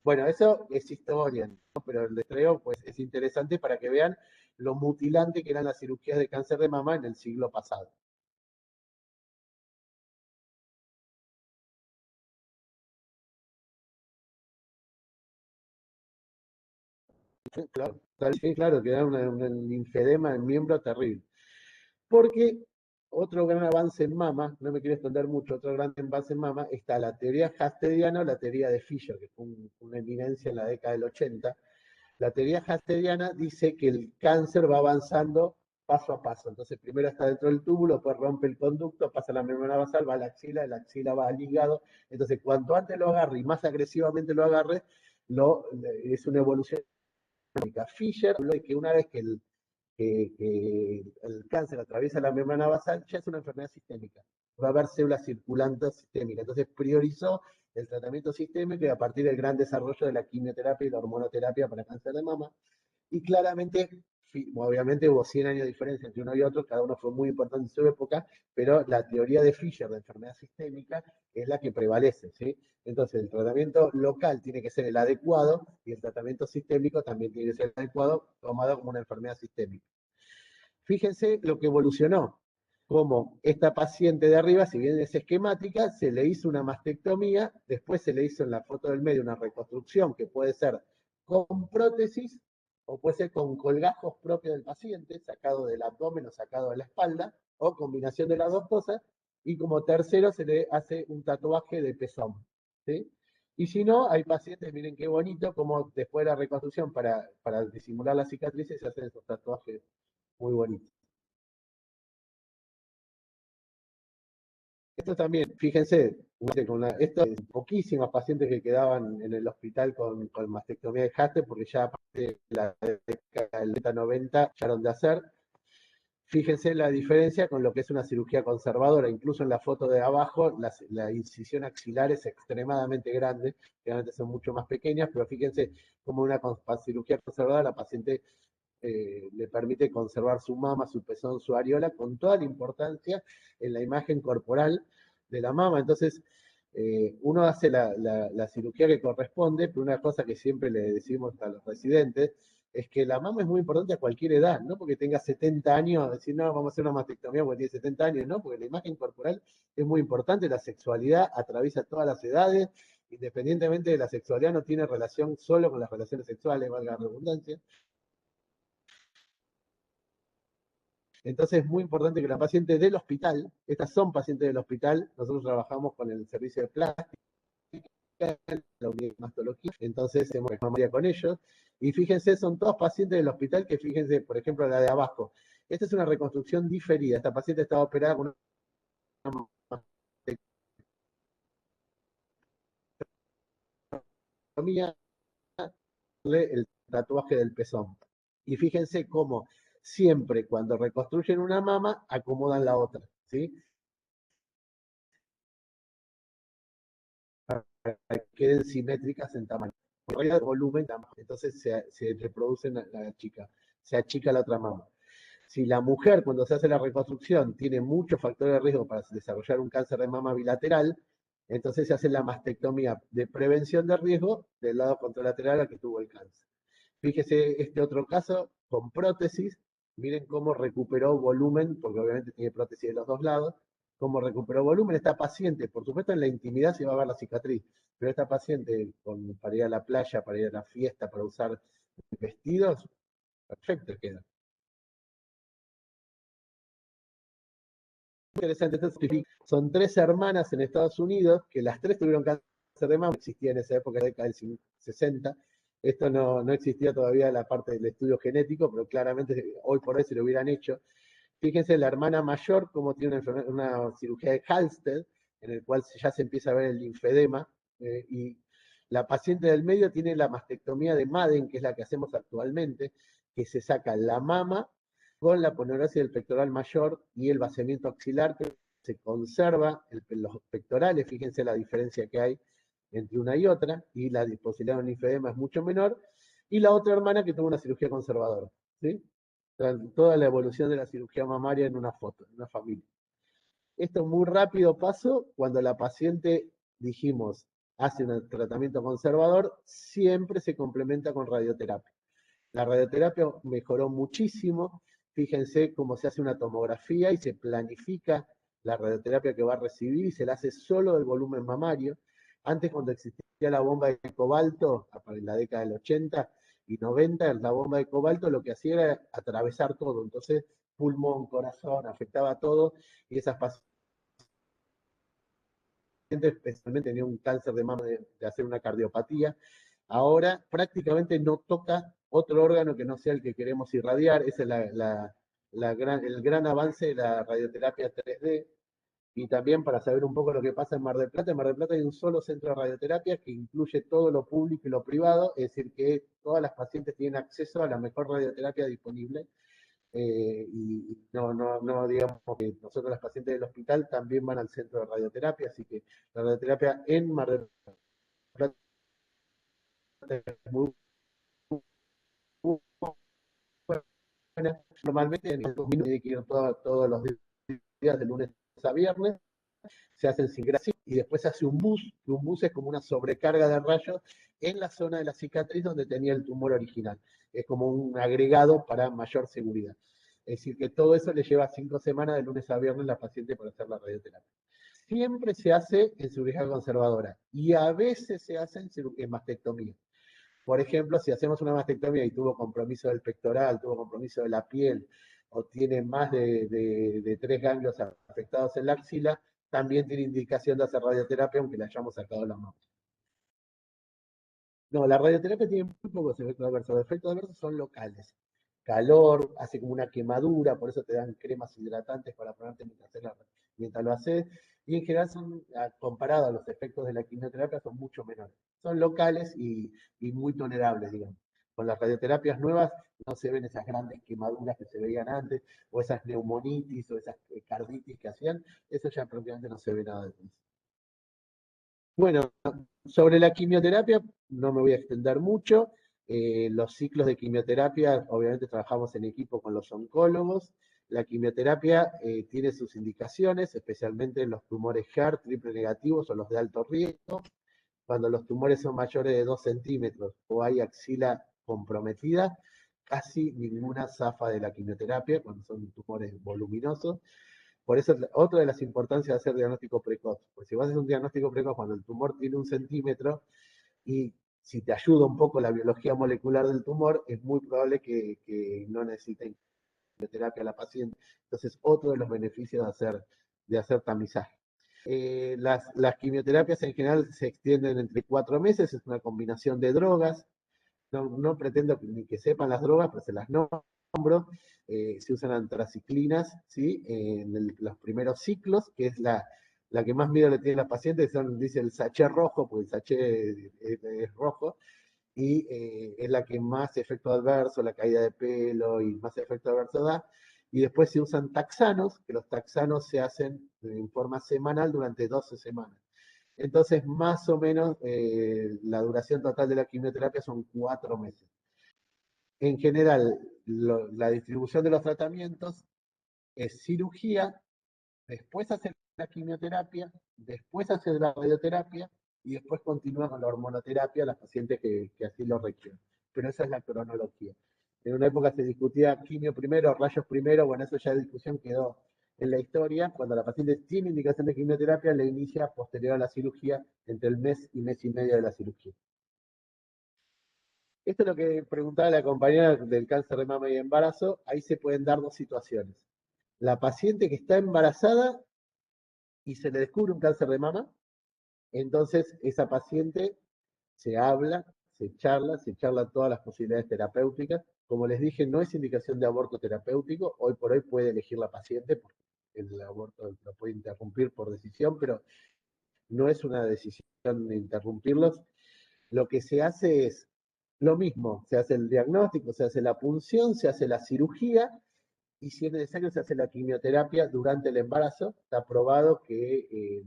[SPEAKER 1] Bueno, eso es historia, ¿no? Pero el destreo pues, es interesante para que vean lo mutilante que eran las cirugías de cáncer de mama en el siglo pasado. Claro, sí, claro, que da un linfedema en miembro terrible. Porque otro gran avance en mama, no me quiero extender mucho, otro gran avance en mama, está la teoría hastediana o la teoría de Fischer, que fue una eminencia en la década del 80. La teoría hastediana dice que el cáncer va avanzando paso a paso. Entonces, primero está dentro del túbulo, después rompe el conducto, pasa a la membrana basal, va a la axila va al hígado. Entonces, cuanto antes lo agarre y más agresivamente lo agarre, es una evolución. Fischer habló de que una vez que el cáncer atraviesa la membrana basal, ya es una enfermedad sistémica. Va a haber células circulantes sistémicas. Entonces priorizó el tratamiento sistémico y a partir del gran desarrollo de la quimioterapia y la hormonoterapia para cáncer de mama. Y claramente, obviamente hubo 100 años de diferencia entre uno y otro, cada uno fue muy importante en su época, pero la teoría de Fischer de enfermedad sistémica es la que prevalece, ¿sí? Entonces, el tratamiento local tiene que ser el adecuado y el tratamiento sistémico también tiene que ser el adecuado, tomado como una enfermedad sistémica. Fíjense lo que evolucionó, como esta paciente de arriba, si bien es esquemática, se le hizo una mastectomía, después se le hizo en la foto del medio una reconstrucción que puede ser con prótesis o puede ser con colgajos propios del paciente, sacado del abdomen o sacado de la espalda, o combinación de las dos cosas, y como tercero se le hace un tatuaje de pezón. ¿Sí? Y si no, hay pacientes, miren qué bonito, como después de la reconstrucción, para disimular las cicatrices, se hacen esos tatuajes muy bonitos. Esto también, fíjense, esto es poquísimas pacientes que quedaban en el hospital con mastectomía de Halsted, porque ya a partir de la década del 90 dejaron de hacer. Fíjense la diferencia con lo que es una cirugía conservadora. Incluso en la foto de abajo, la incisión axilar es extremadamente grande, generalmente son mucho más pequeñas, pero fíjense como una cirugía conservadora la paciente le permite conservar su mama, su pezón, su areola, con toda la importancia en la imagen corporal de la mama. Entonces, uno hace la cirugía que corresponde, pero una cosa que siempre le decimos a los residentes es que la mama es muy importante a cualquier edad, no porque tenga 70 años, decir, no, vamos a hacer una mastectomía porque tiene 70 años, no, porque la imagen corporal es muy importante, la sexualidad atraviesa todas las edades, independientemente de la sexualidad, no tiene relación solo con las relaciones sexuales, valga la redundancia. Entonces es muy importante que la paciente del hospital, estas son pacientes del hospital, nosotros trabajamos con el servicio de plástica, la unidad de mastología, entonces hacemos mamaria con ellos, y fíjense, son todos pacientes del hospital que fíjense, por ejemplo, la de abajo. Esta es una reconstrucción diferida, esta paciente estaba operada con una mastectomía, el tatuaje del pezón. Y fíjense cómo siempre cuando reconstruyen una mama, acomodan la otra, ¿sí? Para que queden simétricas en tamaño. El volumen, entonces se reproducen la chica, se achica la otra mama. Si la mujer, cuando se hace la reconstrucción, tiene muchos factores de riesgo para desarrollar un cáncer de mama bilateral, entonces se hace la mastectomía de prevención de riesgo del lado contralateral al que tuvo el cáncer. Fíjese este otro caso con prótesis, miren cómo recuperó volumen, porque obviamente tiene prótesis de los dos lados, cómo recuperó volumen esta paciente. Por supuesto en la intimidad se va a ver la cicatriz, pero esta paciente para ir a la playa, para ir a la fiesta, para usar vestidos, perfecto queda. Interesante, son 3 hermanas en Estados Unidos, que las 3 tuvieron cáncer de mama, existía en esa época, década del 60, esto no existía todavía la parte del estudio genético, pero claramente hoy por hoy se lo hubieran hecho. Fíjense la hermana mayor, como tiene una cirugía de Halsted, en el cual ya se empieza a ver el linfedema, y la paciente del medio tiene la mastectomía de Madden, que es la que hacemos actualmente, que se saca la mama con la ponerosis del pectoral mayor y el vaciamiento axilar, que se conserva los pectorales, fíjense la diferencia que hay entre una y otra, y la posibilidad de un linfedema es mucho menor, y la otra hermana que tuvo una cirugía conservadora, ¿sí? Toda la evolución de la cirugía mamaria en una foto, en una familia. Esto es muy rápido paso, cuando la paciente, dijimos, hace un tratamiento conservador, siempre se complementa con radioterapia. La radioterapia mejoró muchísimo, fíjense cómo se hace una tomografía y se planifica la radioterapia que va a recibir y se la hace solo del volumen mamario. Antes, cuando existía la bomba de cobalto, en la década del 80 y 90, la bomba de cobalto lo que hacía era atravesar todo, entonces pulmón, corazón, afectaba todo, y esas pacientes especialmente tenían un cáncer de mama de hacer una cardiopatía. Ahora prácticamente no toca otro órgano que no sea el que queremos irradiar. Ese es el gran avance de la radioterapia 3D. Y también para saber un poco lo que pasa en Mar del Plata hay un solo centro de radioterapia que incluye todo lo público y lo privado, es decir, que todas las pacientes tienen acceso a la mejor radioterapia disponible. Y no digamos que nosotros las pacientes del hospital también van al centro de radioterapia, así que la radioterapia en Mar del Plata es muy buena. Normalmente en estos minutos hay que ir todos los días de lunes a viernes, se hacen sin gracia y después se hace un bus, que un bus es como una sobrecarga de rayos en la zona de la cicatriz donde tenía el tumor original. Es como un agregado para mayor seguridad. Es decir, que todo eso le lleva 5 semanas de lunes a viernes a la paciente para hacer la radioterapia. Siempre se hace en cirugía conservadora y a veces se hace en mastectomía. Por ejemplo, si hacemos una mastectomía y tuvo compromiso del pectoral, tuvo compromiso de la piel, o tiene más de 3 ganglios afectados en la axila, también tiene indicación de hacer radioterapia, aunque le hayamos sacado la mama. No, la radioterapia tiene muy pocos efectos adversos. Los efectos adversos son locales. Calor, hace como una quemadura, por eso te dan cremas hidratantes para ponerte mientras lo haces. Y en general son, comparado a los efectos de la quimioterapia, son mucho menores. Son locales y muy tolerables, digamos. Con las radioterapias nuevas no se ven esas grandes quemaduras que se veían antes, o esas neumonitis, o esas carditis que hacían. Eso ya prácticamente no se ve nada de eso. Bueno, sobre la quimioterapia no me voy a extender mucho. Los ciclos de quimioterapia, obviamente trabajamos en equipo con los oncólogos. La quimioterapia tiene sus indicaciones, especialmente en los tumores HER triple negativos o los de alto riesgo. Cuando los tumores son mayores de 2 centímetros o hay axila comprometida, casi ninguna zafa de la quimioterapia, cuando son tumores voluminosos. Por eso otra de las importancias de hacer diagnóstico precoz, porque si vas a hacer un diagnóstico precoz cuando el tumor tiene 1 centímetro y si te ayuda un poco la biología molecular del tumor, es muy probable que no necesiten quimioterapia a la paciente. Entonces, otro de los beneficios de hacer tamizaje. Las quimioterapias en general se extienden entre 4 meses, es una combinación de drogas. No pretendo ni que sepan las drogas, pero se las nombro. Se usan antraciclinas, ¿sí? En los primeros ciclos, que es la que más miedo le tiene a las pacientes, dice el sachet rojo, porque el sachet es rojo, y es la que más efecto adverso, la caída de pelo y más efecto adverso da. Y después se usan taxanos, que los taxanos se hacen en forma semanal durante 12 semanas. Entonces, más o menos, la duración total de la quimioterapia son 4 meses. En general, la distribución de los tratamientos es cirugía, después hacer la quimioterapia, después hacer la radioterapia y después continúa con la hormonoterapia a las pacientes que así lo requieren. Pero esa es la cronología. En una época se discutía quimio primero, rayos primero, bueno, eso ya de discusión quedó en la historia. Cuando la paciente tiene indicación de quimioterapia, le inicia posterior a la cirugía entre el mes y mes y medio de la cirugía. Esto es lo que preguntaba la compañera del cáncer de mama y embarazo. Ahí se pueden dar dos situaciones. La paciente que está embarazada y se le descubre un cáncer de mama, entonces esa paciente se habla, se charla todas las posibilidades terapéuticas. Como les dije, no es indicación de aborto terapéutico, hoy por hoy puede elegir la paciente, porque el aborto lo puede interrumpir por decisión, pero no es una decisión de interrumpirlos. Lo que se hace es lo mismo, se hace el diagnóstico, se hace la punción, se hace la cirugía, y si es necesario se hace la quimioterapia durante el embarazo. Está probado que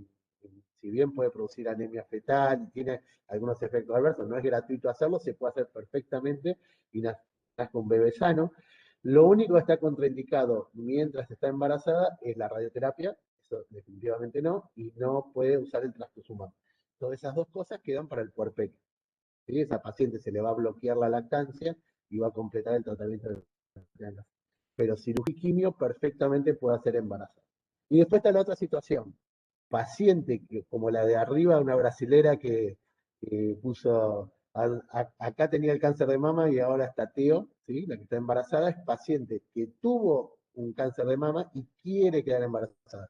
[SPEAKER 1] si bien puede producir anemia fetal y tiene algunos efectos adversos, no es gratuito hacerlo, se puede hacer perfectamente y nace un bebé sano. Lo único que está contraindicado mientras está embarazada es la radioterapia, eso definitivamente no, y no puede usar el trastuzumab. Todas esas dos cosas quedan para el puerperio. ¿Sí? Esa paciente se le va a bloquear la lactancia y va a completar el tratamiento de la. Pero cirugía y quimio perfectamente puede hacer embarazada. Y después está la otra situación. Paciente que, como la de arriba, una brasilera que puso, acá tenía el cáncer de mama y ahora está Teo, ¿sí? La que está embarazada, es paciente que tuvo un cáncer de mama y quiere quedar embarazada.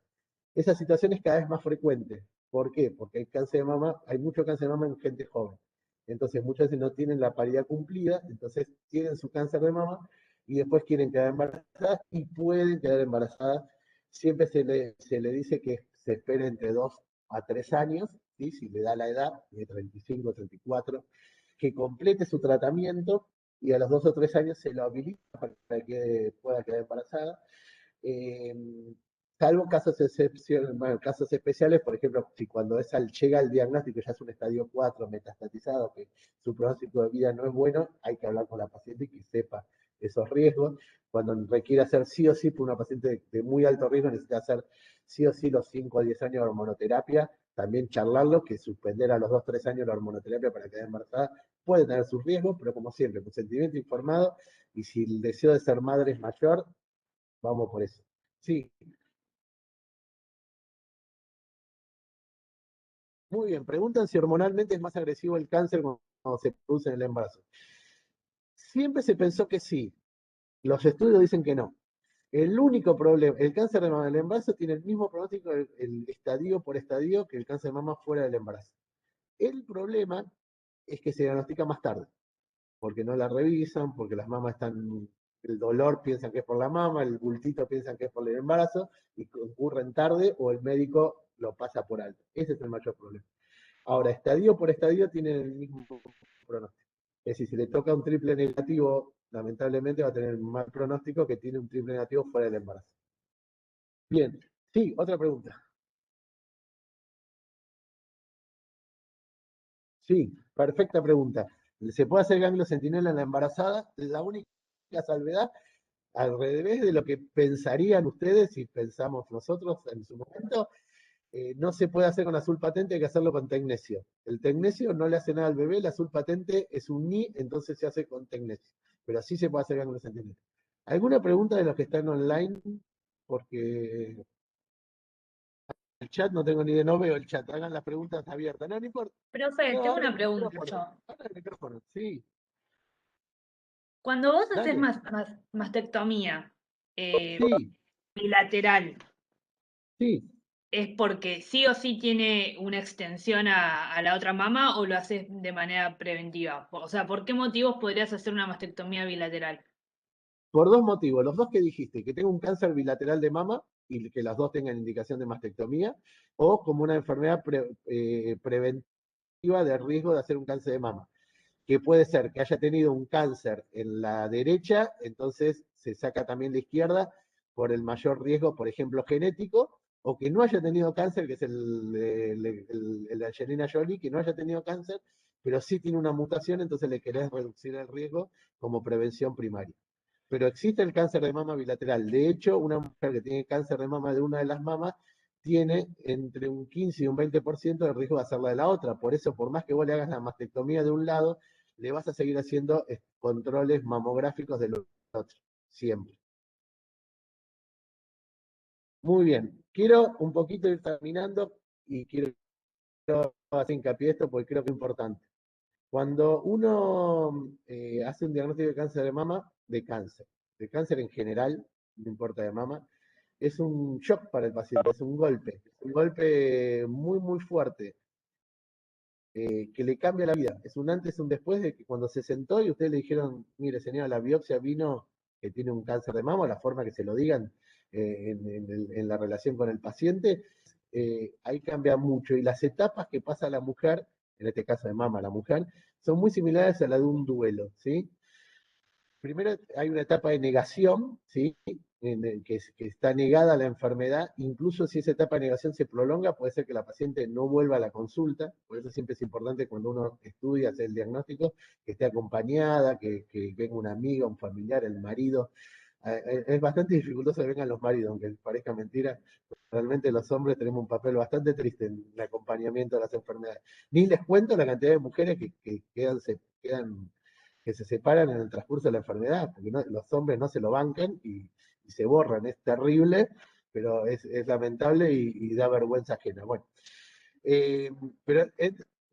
[SPEAKER 1] Esa situación es cada vez más frecuente. ¿Por qué? Porque hay mucho cáncer de mama en gente joven. Entonces, muchas veces no tienen la paridad cumplida, entonces tienen su cáncer de mama y después quieren quedar embarazadas y pueden quedar embarazadas. Siempre se le dice que se espere entre 2 a 3 años, ¿sí? Si le da la edad, de 35, 34, que complete su tratamiento y a los 2 o 3 años se lo habilita para que pueda quedar embarazada. Eh, Salvo casos casos especiales, por ejemplo, si cuando llega el diagnóstico ya es un estadio 4 metastatizado, que su pronóstico de vida no es bueno, hay que hablar con la paciente y que sepa esos riesgos. Cuando requiere hacer sí o sí, por una paciente de muy alto riesgo necesita hacer sí o sí los 5 a 10 años de hormonoterapia, también charlarlo, que suspender a los 2 o 3 años la hormonoterapia para quedar embarazada puede tener sus riesgos, pero como siempre, consentimiento informado, y si el deseo de ser madre es mayor, vamos por eso. Sí, muy bien. Preguntan si hormonalmente es más agresivo el cáncer cuando se produce en el embarazo. Siempre se pensó que sí. Los estudios dicen que no. El único problema, el cáncer de mama del embarazo tiene el mismo pronóstico, el estadio por estadio, que el cáncer de mama fuera del embarazo. El problema es que se diagnostica más tarde, porque no la revisan, porque las mamas están, el dolor piensan que es por la mama, el bultito piensan que es por el embarazo, y ocurren tarde o el médico lo pasa por alto. Ese es el mayor problema. Ahora, estadio por estadio tienen el mismo pronóstico. Es decir, si le toca un triple negativo, lamentablemente va a tener más pronóstico que tiene un triple negativo fuera del embarazo. Bien, sí, otra pregunta. Sí, perfecta pregunta. ¿Se puede hacer ganglio centinela en la embarazada? La única salvedad, al revés de lo que pensarían ustedes y pensamos nosotros en su momento, no se puede hacer con azul patente, hay que hacerlo con tecnesio. El tecnesio no le hace nada al bebé, el azul patente es un Ni, entonces se hace con tecnesio. Pero así se puede hacer ganglio centinela. ¿Alguna pregunta de los que están online? Porque el chat no tengo ni idea, no veo el chat, hagan las preguntas abiertas. No, no importa.
[SPEAKER 4] Profe,
[SPEAKER 1] No,
[SPEAKER 4] tengo
[SPEAKER 1] abran
[SPEAKER 4] una
[SPEAKER 1] el
[SPEAKER 4] pregunta
[SPEAKER 1] micrófono.
[SPEAKER 4] yo.
[SPEAKER 1] Abran el micrófono, sí.
[SPEAKER 4] Cuando vos haces
[SPEAKER 1] Dale.
[SPEAKER 4] mastectomía,
[SPEAKER 1] Sí,
[SPEAKER 4] bilateral,
[SPEAKER 1] sí.
[SPEAKER 4] ¿es porque sí o sí tiene una extensión a la otra mama o lo haces de manera preventiva? O sea, ¿por qué motivos podrías hacer una mastectomía bilateral?
[SPEAKER 1] Por dos motivos, los dos que dijiste, que tenga un cáncer bilateral de mama y que las dos tengan indicación de mastectomía, o como una enfermedad preventiva de riesgo de hacer un cáncer de mama, que puede ser que haya tenido un cáncer en la derecha, entonces se saca también la izquierda por el mayor riesgo, por ejemplo, genético, o que no haya tenido cáncer, que es el de Angelina Jolie, que no haya tenido cáncer, pero sí tiene una mutación, entonces le querés reducir el riesgo como prevención primaria. Pero existe el cáncer de mama bilateral. De hecho, una mujer que tiene cáncer de mama de una de las mamas tiene entre un 15 y un 20% de riesgo de hacerla de la otra. Por eso, por más que vos le hagas la mastectomía de un lado, le vas a seguir haciendo controles mamográficos del otro, siempre. Muy bien, quiero un poquito ir terminando y quiero hacer hincapié esto porque creo que es importante. Cuando uno hace un diagnóstico de cáncer en general, no importa de mama, es un shock para el paciente, es un golpe muy, muy fuerte, que le cambia la vida. Es un antes y un después de que cuando se sentó y ustedes le dijeron, mire señora, la biopsia vino que tiene un cáncer de mama, la forma que se lo digan en la relación con el paciente, ahí cambia mucho. Y las etapas que pasa la mujer, en este caso de mama, la mujer, son muy similares a la de un duelo, ¿sí? Primero hay una etapa de negación, ¿sí? Que está negada la enfermedad, incluso si esa etapa de negación se prolonga, puede ser que la paciente no vuelva a la consulta, por eso siempre es importante cuando uno estudia, hacer el diagnóstico, que esté acompañada, que venga una amiga, un familiar, el marido. Es bastante dificultoso que vengan los maridos, aunque parezca mentira, realmente los hombres tenemos un papel bastante triste en el acompañamiento de las enfermedades. Ni les cuento la cantidad de mujeres que quedan que se separan en el transcurso de la enfermedad, porque los hombres no se lo bancan y se borran. Es terrible, pero es lamentable y da vergüenza ajena. Bueno, eh, pero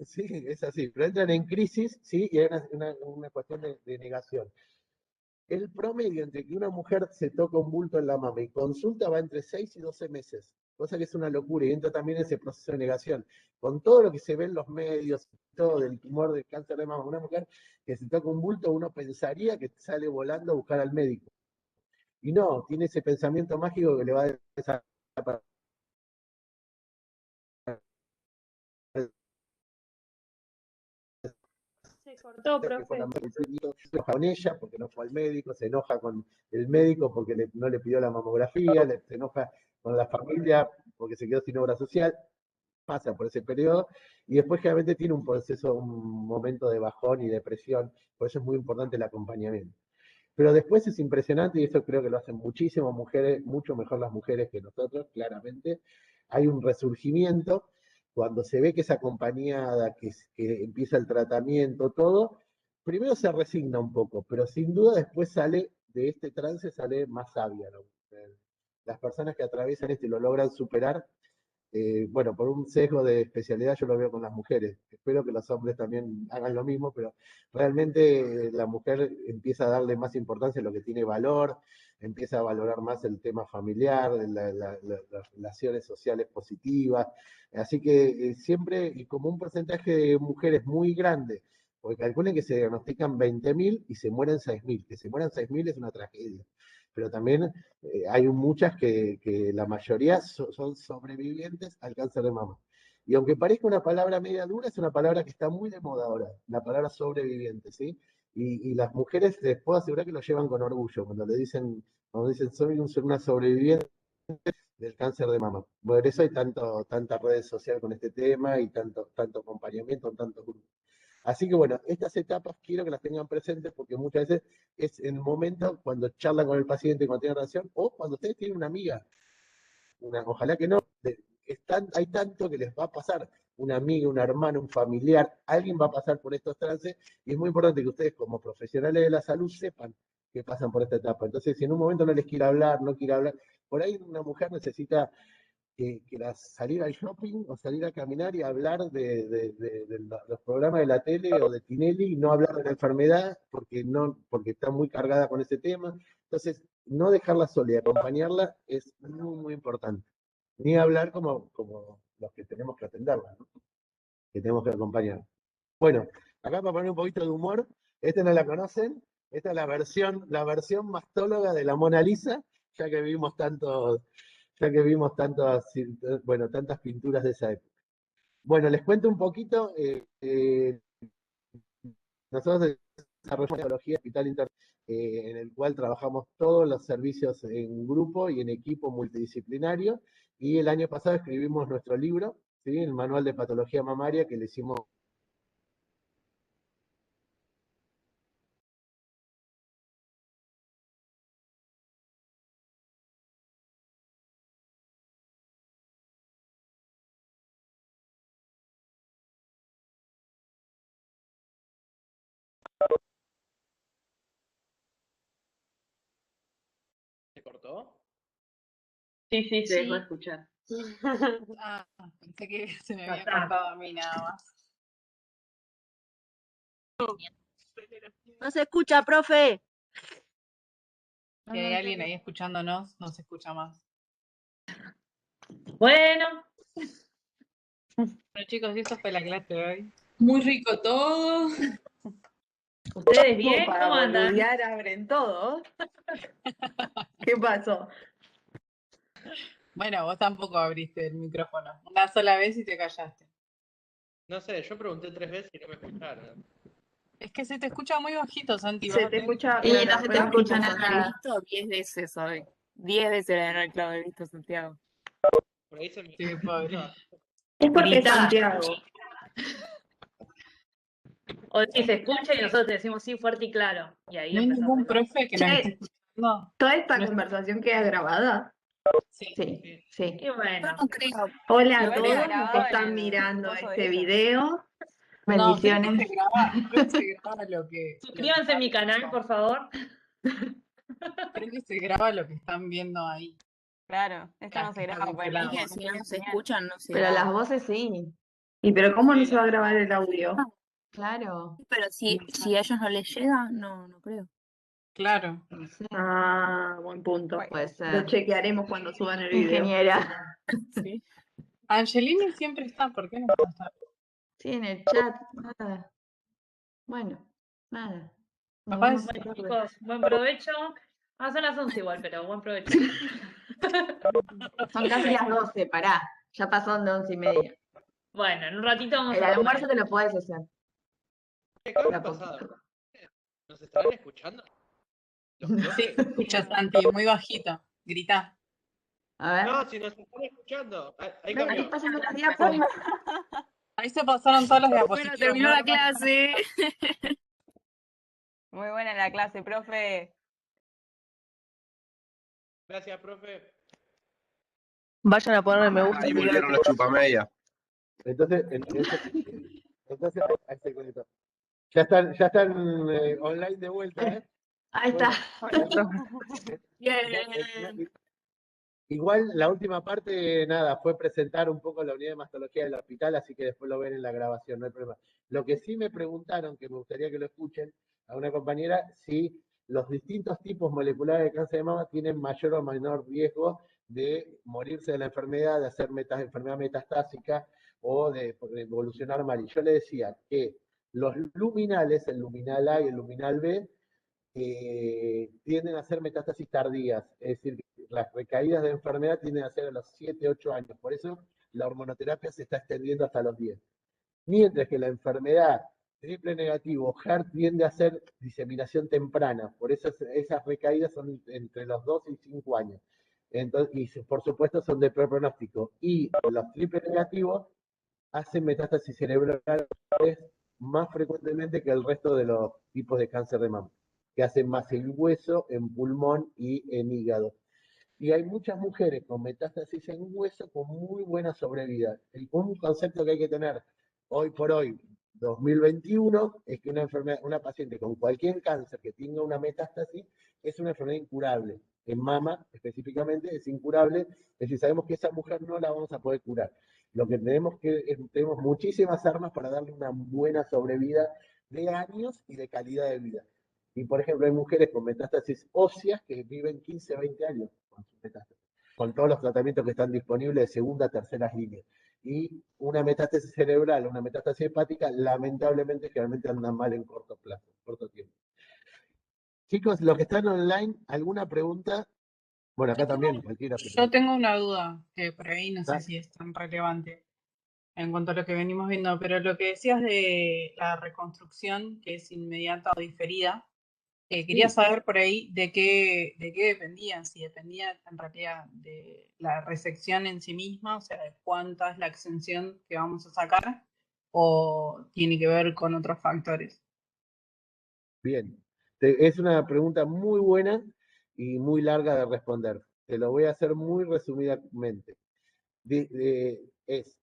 [SPEAKER 1] sí, es así, pero entran en crisis, ¿sí? Y hay una cuestión de negación. El promedio entre que una mujer se toca un bulto en la mama y consulta va entre 6 y 12 meses, cosa que es una locura y entra también ese proceso de negación. Con todo lo que se ve en los medios, todo del tumor del cáncer de mama, una mujer que se toca un bulto, uno pensaría que sale volando a buscar al médico. Y no, tiene ese pensamiento mágico que le va a desaparecer
[SPEAKER 4] Se cortó,
[SPEAKER 1] que fue la
[SPEAKER 4] profe.
[SPEAKER 1] madre del niño, se enoja con ella porque no fue al médico, se enoja con el médico porque no le pidió la mamografía, se enoja con la familia porque se quedó sin obra social, pasa por ese periodo y después generalmente tiene un proceso, un momento de bajón y depresión, por eso es muy importante el acompañamiento. Pero después es impresionante y eso creo que lo hacen muchísimas mujeres, mucho mejor las mujeres que nosotros, claramente. Hay un resurgimiento cuando se ve que es acompañada, que empieza el tratamiento, todo. Primero se resigna un poco, pero sin duda después sale de este trance, sale más sabia, ¿no? Las personas que atraviesan esto y lo logran superar, bueno, por un sesgo de especialidad yo lo veo con las mujeres. Espero que los hombres también hagan lo mismo, pero realmente la mujer empieza a darle más importancia a lo que tiene valor, empieza a valorar más el tema familiar, las relaciones sociales positivas. Así que siempre, y como un porcentaje de mujeres muy grande, porque calculen que se diagnostican 20.000 y se mueren 6.000. Que se mueran 6.000 es una tragedia. Pero también hay muchas que la mayoría son sobrevivientes al cáncer de mama. Y aunque parezca una palabra media dura, es una palabra que está muy de moda ahora, la palabra sobreviviente, ¿sí? Y las mujeres les puedo asegurar que lo llevan con orgullo cuando dicen soy una sobreviviente del cáncer de mama. Por eso hay tanta red social con este tema y tanto acompañamiento, tantos grupos. Así que bueno, estas etapas quiero que las tengan presentes porque muchas veces es en el momento cuando charlan con el paciente, cuando tienen relación, o cuando ustedes tienen una amiga, ojalá que no, hay tanto que les va a pasar, una amiga, un hermano, un familiar, alguien va a pasar por estos trances y es muy importante que ustedes como profesionales de la salud sepan que pasan por esta etapa. Entonces, si en un momento no les quiere hablar, no quiere hablar, por ahí una mujer necesita salir al shopping o salir a caminar y hablar de los programas de la tele o de Tinelli y no hablar de la enfermedad porque está muy cargada con ese tema. Entonces, no dejarla sola y acompañarla es muy, muy importante. Ni hablar como los que tenemos que atenderla, ¿no? Que tenemos que acompañar. Bueno, acá para poner un poquito de humor, esta no la conocen, esta es la versión mastóloga de la Mona Lisa, ya que vimos tantas pinturas de esa época. Bueno, les cuento un poquito, nosotros desarrollamos una metodología hospital interno, en el cual trabajamos todos los servicios en grupo y en equipo multidisciplinario, y el año pasado escribimos nuestro libro, ¿sí? El manual de patología mamaria que le hicimos.
[SPEAKER 3] ¿Se cortó?
[SPEAKER 4] Sí, sí,
[SPEAKER 5] Se
[SPEAKER 4] sí.
[SPEAKER 5] dejó de escuchar.
[SPEAKER 6] Ah, pensé que se me
[SPEAKER 4] Ya
[SPEAKER 6] había
[SPEAKER 4] está.
[SPEAKER 6] cortado a mí nada más.
[SPEAKER 5] No se escucha, profe.
[SPEAKER 6] Si hay alguien ahí escuchándonos, no se escucha más.
[SPEAKER 4] Bueno,
[SPEAKER 6] Bueno, chicos, eso fue la clase de hoy. Muy rico todo.
[SPEAKER 4] ¿ustedes bien?
[SPEAKER 5] Para
[SPEAKER 4] ¿Cómo andan?
[SPEAKER 5] boludear abren todo. ¿Qué pasó?
[SPEAKER 6] Bueno, vos tampoco abriste el micrófono. Una sola vez y te callaste.
[SPEAKER 3] No sé, yo pregunté 3 veces y no me escucharon.
[SPEAKER 6] Es que se te escucha muy bajito, Santi.
[SPEAKER 5] Se
[SPEAKER 6] vas a
[SPEAKER 5] te
[SPEAKER 6] tener que-
[SPEAKER 5] escucha,
[SPEAKER 2] Y
[SPEAKER 5] claro,
[SPEAKER 2] no se te
[SPEAKER 5] apenas
[SPEAKER 2] escucha
[SPEAKER 5] escuchas
[SPEAKER 2] nada.
[SPEAKER 5] así.
[SPEAKER 7] Visto 10 veces hoy. 10 veces le ganó el clavo de visto Santiago.
[SPEAKER 3] Por ahí se me
[SPEAKER 6] Sí, pobre.
[SPEAKER 5] Es porque
[SPEAKER 4] Gritá.
[SPEAKER 5] Santiago.
[SPEAKER 4] O si se escucha y nosotros te decimos sí fuerte y claro. Y ahí
[SPEAKER 6] ¿No hay
[SPEAKER 4] empezamos.
[SPEAKER 6] ningún profe que nos
[SPEAKER 5] Che,
[SPEAKER 6] esté escuchando?
[SPEAKER 5] ¿toda esta
[SPEAKER 6] No.
[SPEAKER 5] conversación queda grabada?
[SPEAKER 6] Sí.
[SPEAKER 5] Sí, sí.
[SPEAKER 4] Y bueno,
[SPEAKER 7] No creo.
[SPEAKER 5] Hola a
[SPEAKER 7] Igual
[SPEAKER 5] todos
[SPEAKER 7] queda
[SPEAKER 5] los que
[SPEAKER 7] grabado en
[SPEAKER 5] están
[SPEAKER 7] el
[SPEAKER 5] mirando
[SPEAKER 7] coso
[SPEAKER 5] este
[SPEAKER 7] ese.
[SPEAKER 5] video.
[SPEAKER 6] No, creo
[SPEAKER 5] Bendiciones.
[SPEAKER 6] que se graba lo que...
[SPEAKER 4] suscríbanse a mi canal, por favor.
[SPEAKER 6] Creo que se graba lo que están viendo ahí.
[SPEAKER 7] Claro, esto no
[SPEAKER 6] Las
[SPEAKER 7] se
[SPEAKER 6] que
[SPEAKER 7] graba.
[SPEAKER 6] están
[SPEAKER 7] Porque
[SPEAKER 6] pelados.
[SPEAKER 7] dije, si no se escuchan, no se
[SPEAKER 5] Pero las
[SPEAKER 7] graba.
[SPEAKER 5] voces sí. ¿Y pero cómo no
[SPEAKER 3] Sí,
[SPEAKER 5] se va a
[SPEAKER 3] la-
[SPEAKER 5] grabar el audio?
[SPEAKER 2] Claro.
[SPEAKER 7] Pero si a ellos no les llega, no creo.
[SPEAKER 6] Claro.
[SPEAKER 2] No sé,
[SPEAKER 5] Ah, buen punto.
[SPEAKER 7] Bueno,
[SPEAKER 2] puede
[SPEAKER 5] Lo
[SPEAKER 2] ser.
[SPEAKER 5] chequearemos cuando suban el video.
[SPEAKER 2] Ingeniera.
[SPEAKER 6] Sí. Angelini siempre está, ¿por qué no puede estar?
[SPEAKER 2] Sí, en el chat. Nada. Bueno, nada. Nos
[SPEAKER 6] Capaz
[SPEAKER 2] vemos
[SPEAKER 6] es-
[SPEAKER 2] tarde.
[SPEAKER 4] Bueno, chicos, buen provecho. Ah, son las 11 igual, pero buen provecho.
[SPEAKER 2] Son casi las 12, pará. Ya pasaron de 11:30.
[SPEAKER 4] Bueno, en un ratito vamos
[SPEAKER 2] El
[SPEAKER 4] a comer.
[SPEAKER 2] almuerzo te lo podés hacer.
[SPEAKER 3] ¿Qué acaba
[SPEAKER 2] De a
[SPEAKER 3] de pasar?
[SPEAKER 2] poquito.
[SPEAKER 3] ¿Nos estarán escuchando? ¿Los
[SPEAKER 6] Sí,
[SPEAKER 3] profes?
[SPEAKER 6] se escucha Santi, muy bajito. Grita.
[SPEAKER 2] A ver.
[SPEAKER 3] No, si nos están escuchando. Ahí
[SPEAKER 2] Ahí
[SPEAKER 3] cambió.
[SPEAKER 2] pasando las diapos.
[SPEAKER 6] Ahí se pasaron todas las
[SPEAKER 7] bueno,
[SPEAKER 6] diapositivas.
[SPEAKER 7] terminó
[SPEAKER 6] ¿no?
[SPEAKER 7] la clase. Muy buena la clase, profe.
[SPEAKER 3] Gracias, profe.
[SPEAKER 5] Vayan a ponerle me gusta.
[SPEAKER 8] Ahí volvieron los chupamedias.
[SPEAKER 1] Entonces, ahí se conectó. Ya están online de vuelta, ¿eh?
[SPEAKER 2] Ahí
[SPEAKER 1] Bueno,
[SPEAKER 2] está.
[SPEAKER 7] Bien.
[SPEAKER 1] igual la última parte, nada, fue presentar un poco la unidad de mastología del hospital, así que después lo ven en la grabación, no hay problema. Lo que sí me preguntaron, que me gustaría que lo escuchen, a una compañera, si los distintos tipos moleculares de cáncer de mama tienen mayor o menor riesgo de morirse de la enfermedad, de hacer enfermedad metastásica o de evolucionar mal. Y yo le decía que los luminales, el luminal A y el luminal B, tienden a ser metástasis tardías, es decir, las recaídas de enfermedad tienden a ser a los 7, 8 años, por eso la hormonoterapia se está extendiendo hasta los 10. Mientras que la enfermedad triple negativo, HER, tiende a ser diseminación temprana, por eso esas recaídas son entre los 2 y 5 años. Entonces, y por supuesto son de peor pronóstico. Y los triple negativos hacen metástasis cerebrales más frecuentemente que el resto de los tipos de cáncer de mama, que hacen más en hueso, en pulmón y en hígado. Y hay muchas mujeres con metástasis en hueso con muy buena sobrevida. Un concepto que hay que tener hoy por hoy, 2021 es que una paciente con cualquier cáncer que tenga una metástasis es una enfermedad incurable. En mama específicamente es incurable, es decir, sabemos que esa mujer no la vamos a poder curar. Lo que tenemos muchísimas armas para darle una buena sobrevida de años y de calidad de vida. Y por ejemplo, hay mujeres con metástasis óseas que viven 15, 20 años con sus metástasis, con todos los tratamientos que están disponibles de segunda, terceras líneas. Y una metástasis cerebral, una metástasis hepática, lamentablemente, generalmente andan mal en corto plazo, corto tiempo. Chicos, los que están online, ¿alguna pregunta? Bueno, acá también, cualquiera.
[SPEAKER 6] Yo tengo una duda que por ahí no sé
[SPEAKER 1] Ah.
[SPEAKER 6] si es tan relevante en cuanto a lo que venimos viendo, pero lo que decías de la reconstrucción, que es inmediata o diferida, quería
[SPEAKER 1] Sí.
[SPEAKER 6] saber por ahí de qué dependían, si dependía en realidad de la resección en sí misma, o sea, de cuánta es la extensión que vamos a sacar, o tiene que ver con otros factores.
[SPEAKER 1] Bien, es una pregunta muy buena y muy larga de responder. Te lo voy a hacer muy resumidamente. Es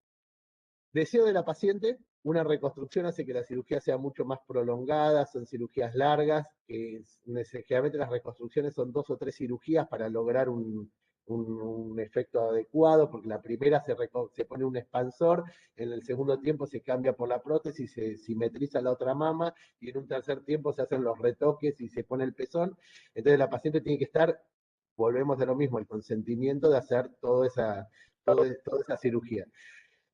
[SPEAKER 1] deseo de la paciente, una reconstrucción hace que la cirugía sea mucho más prolongada, son cirugías largas, que generalmente las reconstrucciones son 2 o 3 cirugías para lograr un efecto adecuado, porque la primera se pone un expansor, en el segundo tiempo se cambia por la prótesis, se simetriza la otra mama, y en un tercer tiempo se hacen los retoques y se pone el pezón. Entonces la paciente tiene que estar, volvemos a lo mismo, el consentimiento de hacer toda esa cirugía.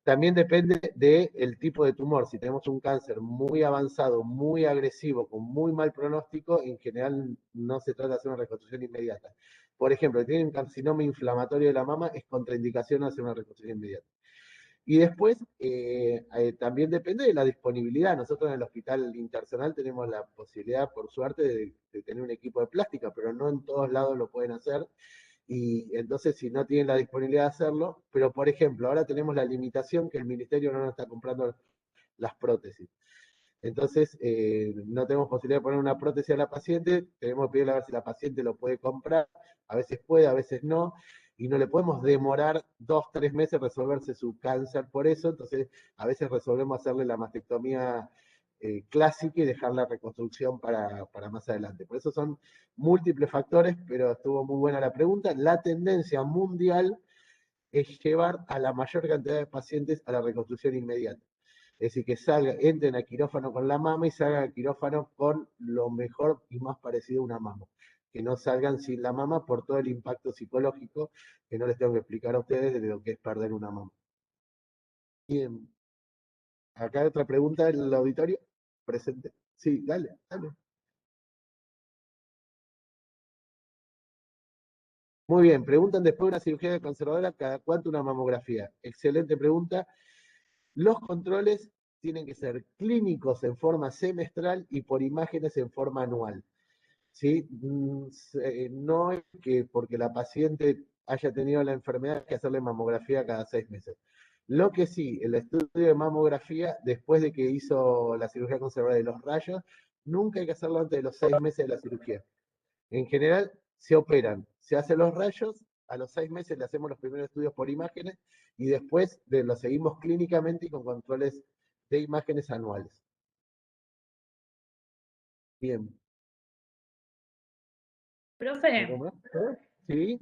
[SPEAKER 1] También depende del tipo de tumor. Si tenemos un cáncer muy avanzado, muy agresivo, con muy mal pronóstico, en general no se trata de hacer una reconstrucción inmediata. Por ejemplo, si tiene un carcinoma inflamatorio de la mama, es contraindicación hacer una reconstrucción inmediata. Y después, también depende de la disponibilidad. Nosotros en el Hospital Internacional tenemos la posibilidad, por suerte, de tener un equipo de plástica, pero no en todos lados lo pueden hacer. Y entonces, si no tienen la disponibilidad de hacerlo, pero por ejemplo, ahora tenemos la limitación que el ministerio no nos está comprando las prótesis. Entonces, no tenemos posibilidad de poner una prótesis a la paciente, tenemos que pedirle a ver si la paciente lo puede comprar, a veces puede, a veces no, y no le podemos demorar 2, 3 meses resolverse su cáncer por eso, entonces a veces resolvemos hacerle la mastectomía clásica y dejar la reconstrucción para más adelante. Por eso son múltiples factores, pero estuvo muy buena la pregunta. La tendencia mundial es llevar a la mayor cantidad de pacientes a la reconstrucción inmediata. Es decir, que entren a quirófano con la mama y salgan a quirófano con lo mejor y más parecido a una mama. Que no salgan sin la mama por todo el impacto psicológico que no les tengo que explicar a ustedes de lo que es perder una mama. Bien. Acá hay otra pregunta del auditorio. Presente. Sí, dale. Muy bien, preguntan después de una cirugía conservadora, ¿cada cuánto una mamografía? Excelente pregunta. Los controles tienen que ser clínicos en forma semestral y por imágenes en forma anual. ¿Sí? No es que porque la paciente haya tenido la enfermedad hay que hacerle mamografía cada 6 meses. Lo que sí, el estudio de mamografía, después de que hizo la cirugía conservadora de los rayos, nunca hay que hacerlo antes de los 6 meses de la cirugía. En general, se operan, se hacen los rayos, a los 6 meses le hacemos los primeros estudios por imágenes y después los seguimos clínicamente y con controles de imágenes anuales. Bien.
[SPEAKER 4] Profe,
[SPEAKER 1] ¿Sí?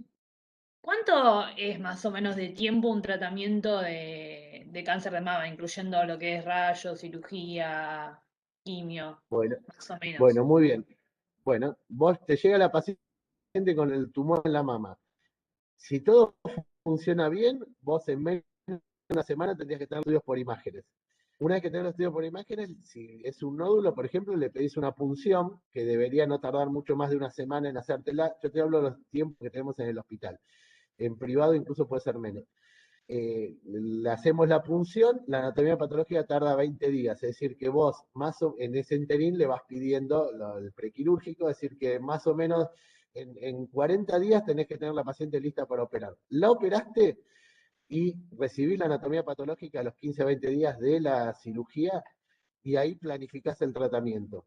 [SPEAKER 4] ¿cuánto es más o menos de tiempo un tratamiento de cáncer de mama, incluyendo lo que es rayos, cirugía, quimio,
[SPEAKER 1] Bueno,
[SPEAKER 4] más o menos?
[SPEAKER 1] bueno, muy bien. Bueno, vos te llega la paciente con el tumor en la mama. Si todo funciona bien, vos en menos de una semana tendrías que tener estudios por imágenes. Una vez que tenés los estudios por imágenes, si es un nódulo, por ejemplo, le pedís una punción, que debería no tardar mucho más de una semana en hacértela. Yo te hablo de los tiempos que tenemos en el hospital. En privado incluso puede ser menos. Le hacemos la punción, la anatomía patológica tarda 20 días, es decir, que vos en ese interín le vas pidiendo el prequirúrgico, es decir, que más o menos en 40 días tenés que tener la paciente lista para operar. La operaste y recibís la anatomía patológica a los 15 a 20 días de la cirugía y ahí planificás el tratamiento.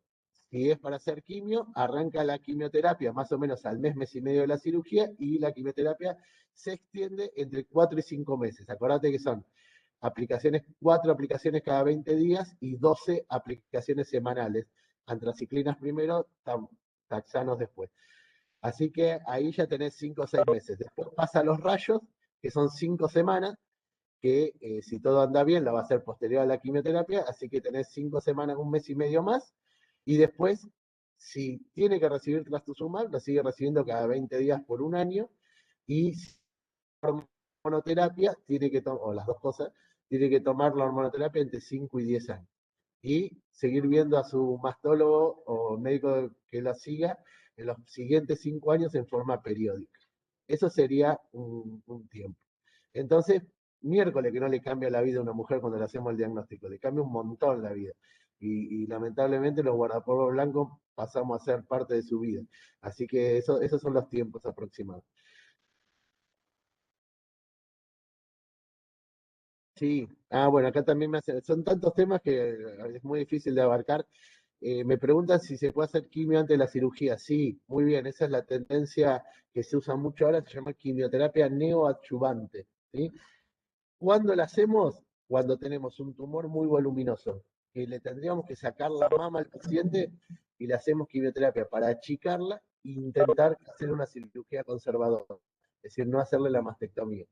[SPEAKER 1] Si es para hacer quimio, arranca la quimioterapia más o menos al mes y medio de la cirugía y la quimioterapia se extiende entre 4 y 5 meses. Acordate que son aplicaciones, 4 aplicaciones cada 20 días y 12 aplicaciones semanales. Antraciclinas primero, taxanos después. Así que ahí ya tenés 5 o 6 meses. Después pasa los rayos, que son 5 semanas, que si todo anda bien la va a hacer posterior a la quimioterapia, así que tenés 5 semanas, un mes y medio más, y después, si tiene que recibir trastuzumab, lo sigue recibiendo cada 20 días por un año, y si hormonoterapia, tiene que o las dos cosas, tiene que tomar la hormonoterapia entre 5 y 10 años. Y seguir viendo a su mastólogo o médico que la siga en los siguientes 5 años en forma periódica. Eso sería un tiempo. Entonces, miércoles que no le cambia la vida a una mujer cuando le hacemos el diagnóstico, le cambia un montón la vida. Y lamentablemente los guardapolvos blancos pasamos a ser parte de su vida. Así que esos son los tiempos aproximados. Sí, bueno, acá también me hacen, son tantos temas que es muy difícil de abarcar. Me preguntan si se puede hacer quimio antes de la cirugía. Sí, muy bien, esa es la tendencia que se usa mucho ahora, se llama quimioterapia neoadyuvante, ¿sí? ¿Cuándo la hacemos? Cuando tenemos un tumor muy voluminoso, que le tendríamos que sacar la mama al paciente y le hacemos quimioterapia para achicarla e intentar hacer una cirugía conservadora, es decir, no hacerle la mastectomía.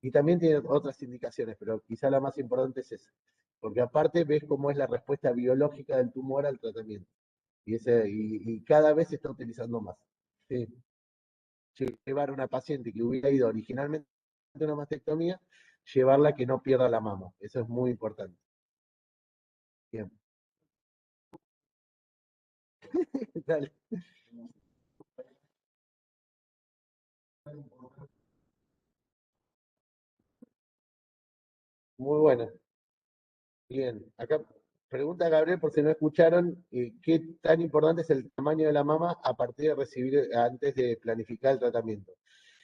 [SPEAKER 1] Y también tiene otras indicaciones, pero quizá la más importante es esa, porque aparte ves cómo es la respuesta biológica del tumor al tratamiento, y cada vez se está utilizando más. Sí. Llevar a una paciente que hubiera ido originalmente a una mastectomía, llevarla a que no pierda la mama, eso es muy importante. Bien. Dale. Muy buena. Bien, acá pregunta Gabriel, por si no escucharon, ¿qué tan importante es el tamaño de la mama a partir de recibir, antes de planificar el tratamiento?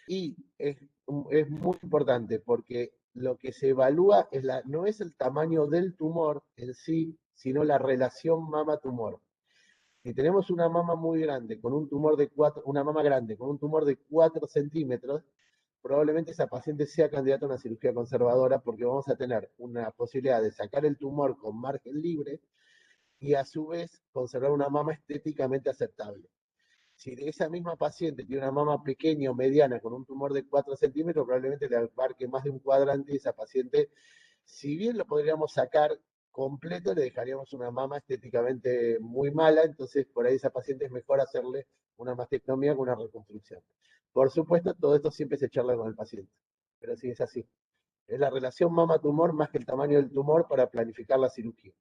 [SPEAKER 1] Y es muy importante porque lo que se evalúa no es el tamaño del tumor en sí, sino la relación mama-tumor. Si tenemos una mama muy grande, con un tumor de una mama grande con un tumor de 4 centímetros, probablemente esa paciente sea candidata a una cirugía conservadora porque vamos a tener una posibilidad de sacar el tumor con margen libre y a su vez conservar una mama estéticamente aceptable. Si de esa misma paciente tiene una mama pequeña o mediana con un tumor de 4 centímetros, probablemente le abarque más de un cuadrante y esa paciente, si bien lo podríamos sacar completo, le dejaríamos una mama estéticamente muy mala, entonces por ahí esa paciente es mejor hacerle una mastectomía que una reconstrucción. Por supuesto, todo esto siempre se charla con el paciente, pero sí es así. Es la relación mama-tumor más que el tamaño del tumor para planificar la cirugía.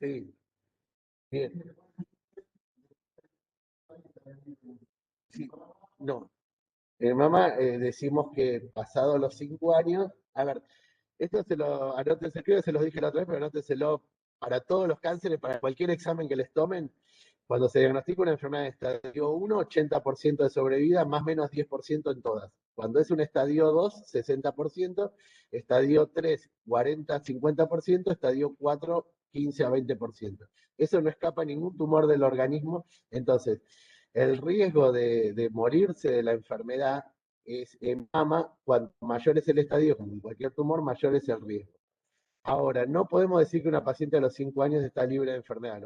[SPEAKER 1] Sí, bien. Sí, no. Mamá, decimos que pasados los 5 años, a ver, esto anótense, creo que se los dije la otra vez, pero anótenselo para todos los cánceres, para cualquier examen que les tomen. Cuando se diagnostica una enfermedad de estadio 1, 80% de sobrevida, más o menos 10% en todas. Cuando es un estadio 2, 60%, estadio 3, 40, 50%, estadio 4, 15 a 20%. Eso no escapa a ningún tumor del organismo. Entonces, el riesgo de morirse de la enfermedad es en mama, cuanto mayor es el estadio, como en cualquier tumor, mayor es el riesgo. Ahora, no podemos decir que una paciente a los 5 años está libre de enfermedad,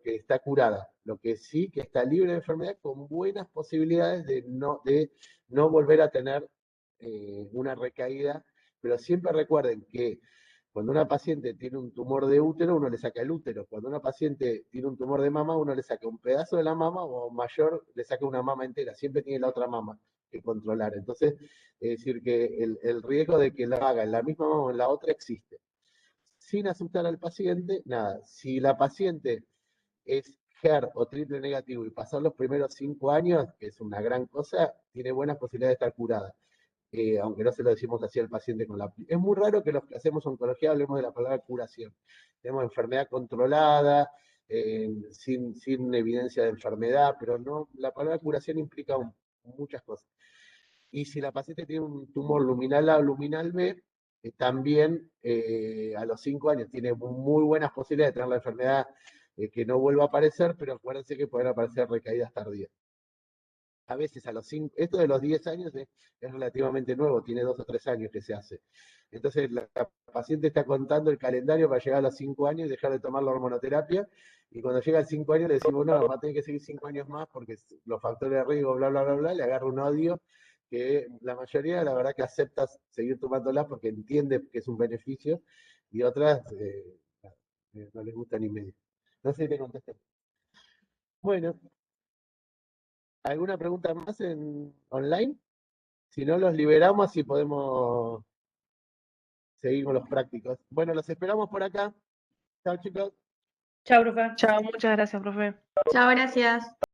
[SPEAKER 1] que está curada. Lo que sí que está libre de enfermedad con buenas posibilidades de no volver a tener una recaída, pero siempre recuerden que cuando una paciente tiene un tumor de útero, uno le saca el útero. Cuando una paciente tiene un tumor de mama, uno le saca un pedazo de la mama o mayor, le saca una mama entera. Siempre tiene la otra mama que controlar. Entonces, es decir, que el riesgo de que la haga en la misma mama o en la otra existe. Sin asustar al paciente, nada. Si la paciente es HER o triple negativo y pasar los primeros 5 años, que es una gran cosa, tiene buenas posibilidades de estar curada. Aunque no se lo decimos así al paciente con la... Es muy raro que los que hacemos oncología hablemos de la palabra curación. Tenemos enfermedad controlada, sin evidencia de enfermedad, pero no, la palabra curación implica muchas cosas. Y si la paciente tiene un tumor luminal A o luminal B, también a los 5 años tiene muy buenas posibilidades de tener la enfermedad que no vuelva a aparecer, pero acuérdense que pueden aparecer recaídas tardías. A veces a los 5, esto de los 10 años es relativamente nuevo, tiene 2 o 3 años que se hace. Entonces la paciente está contando el calendario para llegar a los 5 años y dejar de tomar la hormonoterapia, y cuando llega a 5 años le decimos, no, va a tener que seguir 5 años más porque los factores de riesgo, bla, bla, bla, bla, le agarra un odio que la mayoría, la verdad, que acepta seguir tomándola porque entiende que es un beneficio, y otras no les gusta ni medio. No sé si te contesté. Bueno, ¿alguna pregunta más en online? Si no, los liberamos y podemos seguir con los prácticos. Bueno, los esperamos por acá. Chao, chicos.
[SPEAKER 4] Chao, profe.
[SPEAKER 5] Chao, muchas gracias, profe.
[SPEAKER 2] Chao, gracias.